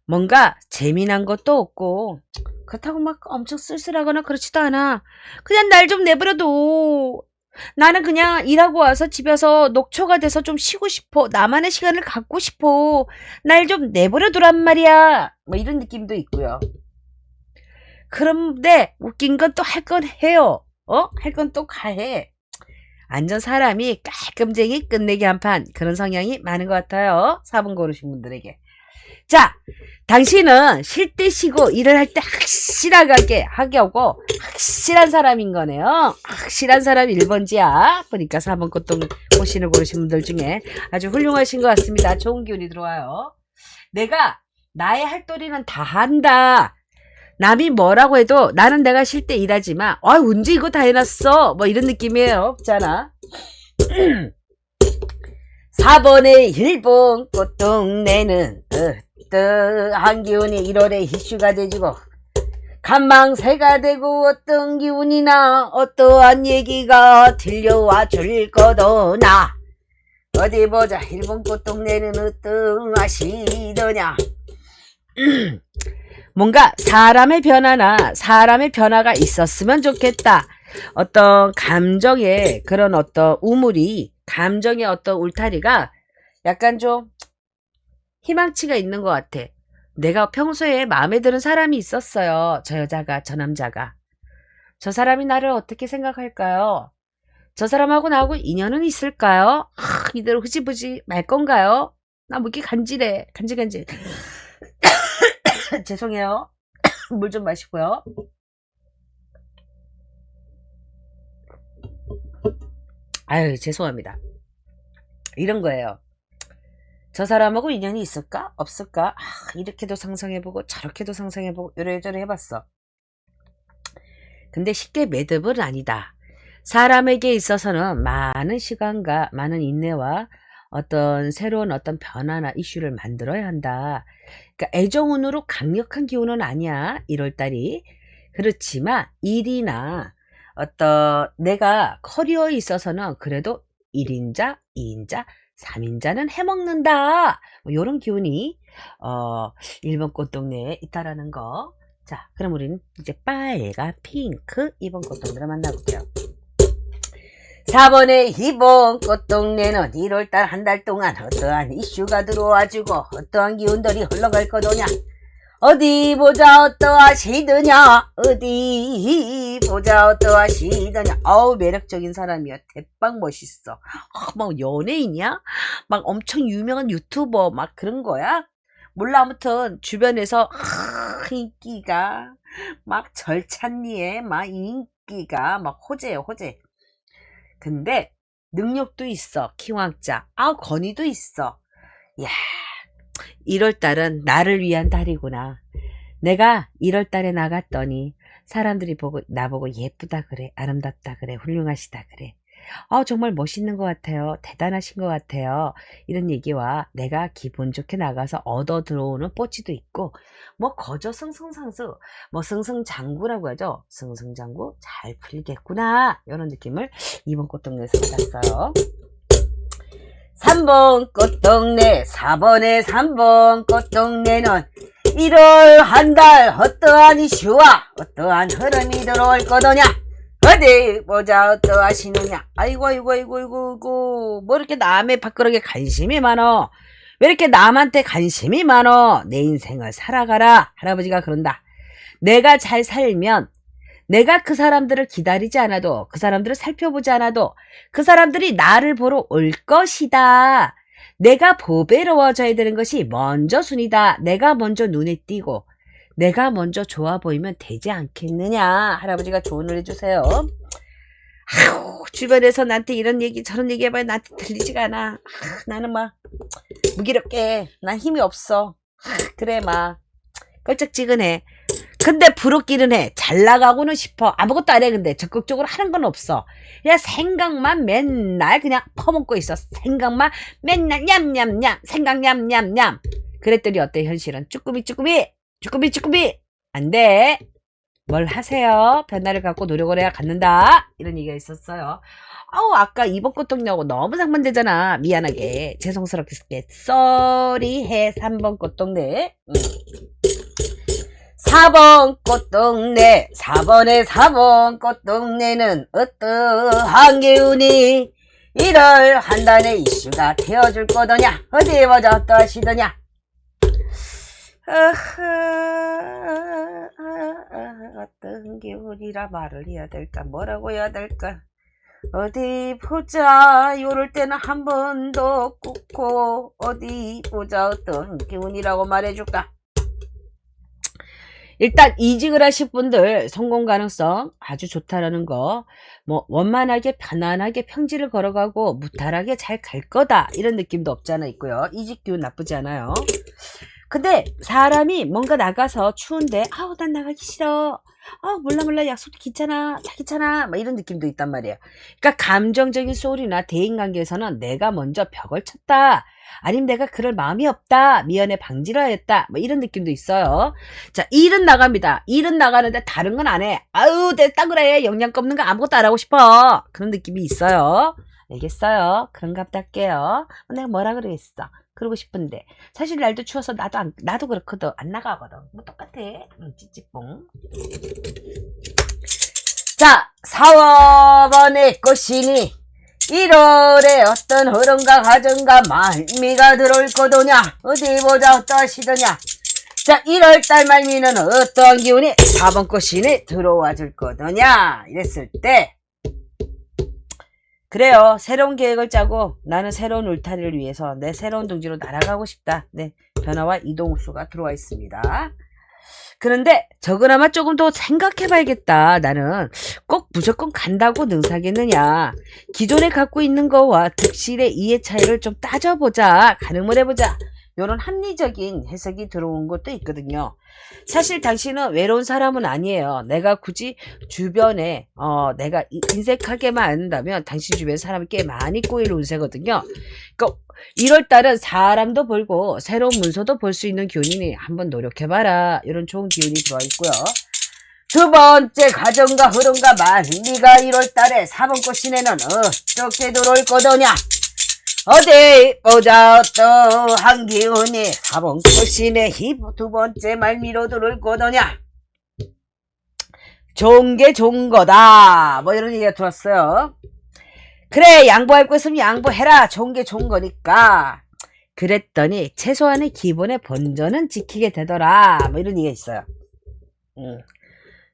뭔가 재미난 것도 없고 그렇다고 막 엄청 쓸쓸하거나 그렇지도 않아. 그냥 날 좀 내버려둬. 나는 그냥 일하고 와서 집에서 녹초가 돼서 좀 쉬고 싶어. 나만의 시간을 갖고 싶어. 날 좀 내버려두란 말이야. 뭐 이런 느낌도 있고요. 그런데 웃긴 건 또 할 건 해요. 할 건 또 해. 완전 사람이 깔끔쟁이 끝내기 한판 그런 성향이 많은 것 같아요. 4번 고르신 분들에게. 자, 당신은 쉴 때 쉬고 일을 할 때 확실하게 하게 하고 확실한 사람인 거네요. 확실한 사람 1번지야. 보니까 4번 꽃신을 고르신 분들 중에 아주 훌륭하신 것 같습니다. 좋은 기운이 들어와요. 내가 나의 할 도리는 다 한다. 남이 뭐라고 해도 나는 내가 쉴 때 일하지만 언제 이거 다 해놨어 뭐 이런 느낌이에요. 없잖아. 4번의 일본 꽃동네는 어떠한 기운이 1월에 이슈가 되지고 간망새가 되고 어떤 기운이나 어떠한 얘기가 들려와 줄 거더나 어디 보자. 일본 꽃동네는 어떠하시더냐. 뭔가 사람의 변화나 사람의 변화가 있었으면 좋겠다. 어떤 감정의 그런 어떤 우물이 감정의 어떤 울타리가 약간 좀 희망치가 있는 것 같아. 내가 평소에 마음에 드는 사람이 있었어요. 저 여자가 저 남자가. 저 사람이 나를 어떻게 생각할까요? 저 사람하고 나하고 인연은 있을까요? 이대로 흐지부지 말 건가요? 나 뭐 이렇게 간질해. 간질. 죄송해요. 물 좀 마시고요. 아유 죄송합니다. 이런 거예요. 저 사람하고 인연이 있을까? 없을까? 이렇게도 상상해보고 저렇게도 상상해보고 이래저래 해봤어. 근데 쉽게 매듭은 아니다. 사람에게 있어서는 많은 시간과 많은 인내와 어떤 새로운 어떤 변화나 이슈를 만들어야 한다. 그러니까 애정운으로 강력한 기운은 아니야. 1월달이. 그렇지만 일이나 어떤 내가 커리어에 있어서는 그래도 1인자, 2인자, 3인자는 해먹는다. 뭐 이런 기운이 1번 꽃동네에 있다라는 거. 자, 그럼 우리는 이제 빨간, 핑크 2번 꽃동네를 만나볼게요. 4번의 2번 꽃동네는 1월달 한 달 동안 어떠한 이슈가 들어와주고 어떠한 기운들이 흘러갈 거더냐. 어디 보자 어떠하시더냐. 어디 보자 어떠하시더냐. 어우 매력적인 사람이야. 대빵 멋있어. 막 연예인이야? 막 엄청 유명한 유튜버 막 그런 거야? 몰라. 아무튼 주변에서 인기가 막 절찬리에 막 인기가 막 호재예요. 호재. 근데 능력도 있어. 키왕자. 권위도 있어. 이야 1월달은 나를 위한 달이구나. 내가 1월달에 나갔더니 사람들이 나보고 예쁘다 그래. 아름답다 그래. 훌륭하시다 그래. 정말 멋있는 것 같아요. 대단하신 것 같아요. 이런 얘기와 내가 기분 좋게 나가서 얻어 들어오는 뽀찌도 있고, 뭐 거저 승승장구, 뭐 승승장구라고 하죠. 승승장구 잘 풀리겠구나. 이런 느낌을 이번 꽃동네에서 받았어요. 3번 꽃동네, 4번에 3번 꽃동네는 1월 한 달 어떠한 이슈와 어떠한 흐름이 들어올 거더냐. 어디 보자 어떠하시느냐. 아이고 뭐 이렇게 남의 밥그릇에 관심이 많어. 왜 이렇게 남한테 관심이 많어. 내 인생을 살아가라. 할아버지가 그런다. 내가 잘 살면 내가 그 사람들을 기다리지 않아도, 그 사람들을 살펴보지 않아도 그 사람들이 나를 보러 올 것이다. 내가 보배로워져야 되는 것이 먼저 순이다. 내가 먼저 눈에 띄고 내가 먼저 좋아 보이면 되지 않겠느냐. 할아버지가 조언을 해주세요. 아우, 주변에서 나한테 이런 얘기 저런 얘기 해봐야 나한테 들리지가 않아. 나는 막 무기력해. 난 힘이 없어. 그래 막 껄쩍지근해. 근데 부럽기는 해. 잘 나가고는 싶어. 아무것도 안 해. 근데 적극적으로 하는 건 없어. 그냥 생각만 맨날 그냥 퍼먹고 있어. 생각만 맨날 냠냠냠. 생각 냠냠냠. 그랬더니 어때 현실은? 쭈꾸미 안 돼. 뭘 하세요. 변화를 갖고 노력을 해야 갖는다. 이런 얘기가 있었어요. 아까 이번 꽃동네하고 너무 상반되잖아. 미안하게 죄송스럽게 쏘리해. 3번 꽃동네. 4번 꽃동네, 4번에 4번 꽃동네는 어떠한 기운이 1월 한 달의 이슈가 되어줄 거더냐. 어디 보자 어떠하시더냐. 어떤 기운이라 말을 해야 될까, 뭐라고 해야 될까. 어디 보자. 요럴 때는 한 번 더 꽂고 어디 보자 어떤 기운이라고 말해줄까. 일단 이직을 하실 분들 성공 가능성 아주 좋다라는 거, 뭐 원만하게 편안하게 평지를 걸어가고 무탈하게 잘 갈 거다 이런 느낌도 없지 않아 있고요. 이직 기운 나쁘지 않아요. 근데 사람이 뭔가 나가서 추운데 난 나가기 싫어. 몰라 약속도 귀찮아 다 귀찮아 막 이런 느낌도 있단 말이에요. 그러니까 감정적인 소리나 대인관계에서는 내가 먼저 벽을 쳤다, 아니면 내가 그럴 마음이 없다, 미연에 방지를 했다, 뭐 이런 느낌도 있어요. 자, 일은 나갑니다. 일은 나가는데 다른 건 안 해. 됐다 그래. 영양 없는 거 아무것도 안 하고 싶어. 그런 느낌이 있어요. 알겠어요. 그런갑다 할게요. 내가 뭐라 그러겠어. 그러고 싶은데 사실 날도 추워서 나도 그렇거든. 안 나가거든. 뭐 똑같아. 찌찌뽕. 자, 4번의 꽃이니 1월에 어떤 흐름과 가정과 말미가 들어올 거더냐. 어디 보자 어떠하시더냐. 자, 1월달 말미는 어떠한 기운이 4번 꽃이니 들어와 줄 거더냐. 이랬을 때 그래요. 새로운 계획을 짜고 나는 새로운 울타리를 위해서 내 새로운 둥지로 날아가고 싶다. 네, 변화와 이동수가 들어와 있습니다. 그런데 저그나마 조금 더 생각해 봐야겠다. 나는 꼭 무조건 간다고 능사겠느냐. 기존에 갖고 있는 거와 득실의 이해 차이를 좀 따져보자. 가늠을 해보자. 이런 합리적인 해석이 들어온 것도 있거든요. 사실 당신은 외로운 사람은 아니에요. 내가 굳이 주변에 내가 인색하게만 안다면 당신 주변에 사람이 꽤 많이 꼬일 운세거든요. 그러니까 1월달은 사람도 벌고 새로운 문서도 볼 수 있는 기운이니 한번 노력해봐라. 이런 좋은 기운이 들어와 있고요. 두 번째 가정과 흐름과 말미가 1월달에 4번 꽃시내는 어떻게 들어올 거더냐. 어디 보자 어떠한 기운이 4번 꽃시내 두 번째 말미로 들어올 거더냐. 좋은 게 좋은 거다. 뭐 이런 얘기가 들었어요. 그래, 양보할 거 있으면 양보해라. 좋은 게 좋은 거니까. 그랬더니 최소한의 기본의 본전은 지키게 되더라. 뭐 이런 얘기가 있어요.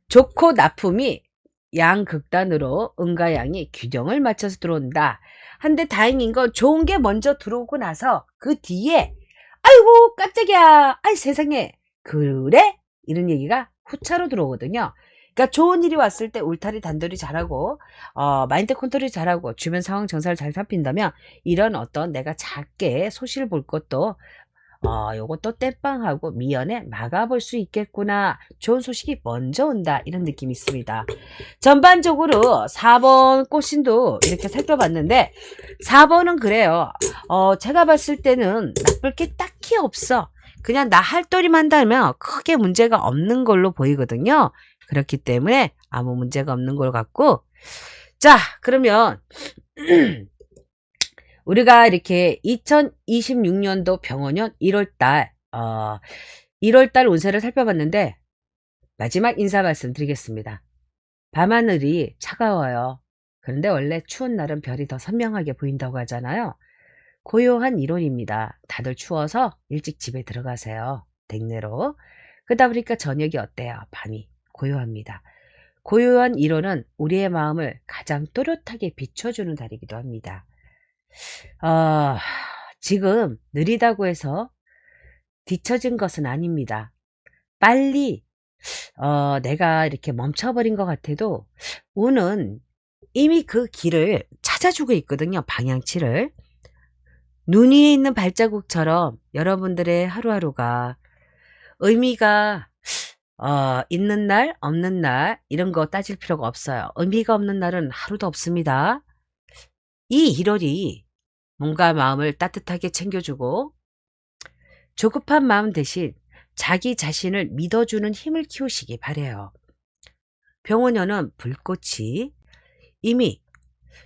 좋고 나쁨이 양극단으로 음과 양이 균형을 맞춰서 들어온다. 한데 다행인 건 좋은 게 먼저 들어오고 나서 그 뒤에 아이고 깜짝이야, 아이 세상에, 그래? 이런 얘기가 후차로 들어오거든요. 그러니까 좋은 일이 왔을 때 울타리 단돌이 잘하고 마인드 컨트롤이 잘하고 주변 상황 정사를 잘 살핀다면 이런 어떤 내가 작게 소실을 볼 것도 요것도 땜빵하고 미연에 막아볼 수 있겠구나. 좋은 소식이 먼저 온다. 이런 느낌이 있습니다. 전반적으로 4번 꽃신도 이렇게 살펴봤는데 4번은 그래요. 제가 봤을 때는 나쁠 게 딱히 없어. 그냥 나 할 도리만 한다면 크게 문제가 없는 걸로 보이거든요. 그렇기 때문에 아무 문제가 없는 걸 같고, 자, 그러면 우리가 이렇게 2026년도 병원년 1월달 1월달 운세를 살펴봤는데 마지막 인사 말씀 드리겠습니다. 밤하늘이 차가워요. 그런데 원래 추운 날은 별이 더 선명하게 보인다고 하잖아요. 고요한 1월입니다. 다들 추워서 일찍 집에 들어가세요. 댁내로. 그러다 보니까 저녁이 어때요? 밤이 고요합니다. 고요한 1월은 우리의 마음을 가장 또렷하게 비춰주는 달이기도 합니다. 지금 느리다고 해서 뒤처진 것은 아닙니다. 빨리 내가 이렇게 멈춰버린 것 같아도 운은 이미 그 길을 찾아주고 있거든요. 방향치를. 눈 위에 있는 발자국처럼 여러분들의 하루하루가 의미가 있는 날, 없는 날 이런 거 따질 필요가 없어요. 의미가 없는 날은 하루도 없습니다. 이 1월이 뭔가 마음을 따뜻하게 챙겨주고 조급한 마음 대신 자기 자신을 믿어주는 힘을 키우시기 바래요. 병원연은 불꽃이 이미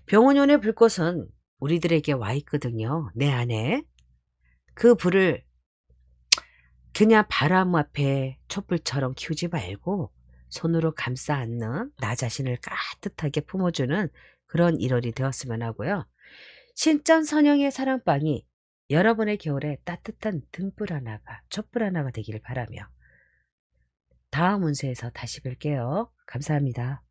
병원연의 불꽃은 우리들에게 와 있거든요. 내 안에. 그 불을 그냥 바람 앞에 촛불처럼 키우지 말고 손으로 감싸 안는 나 자신을 따뜻하게 품어주는 그런 1월이 되었으면 하고요. 신전선영의 사랑방이 여러분의 겨울에 따뜻한 등불 하나가, 촛불 하나가 되기를 바라며 다음 운세에서 다시 뵐게요. 감사합니다.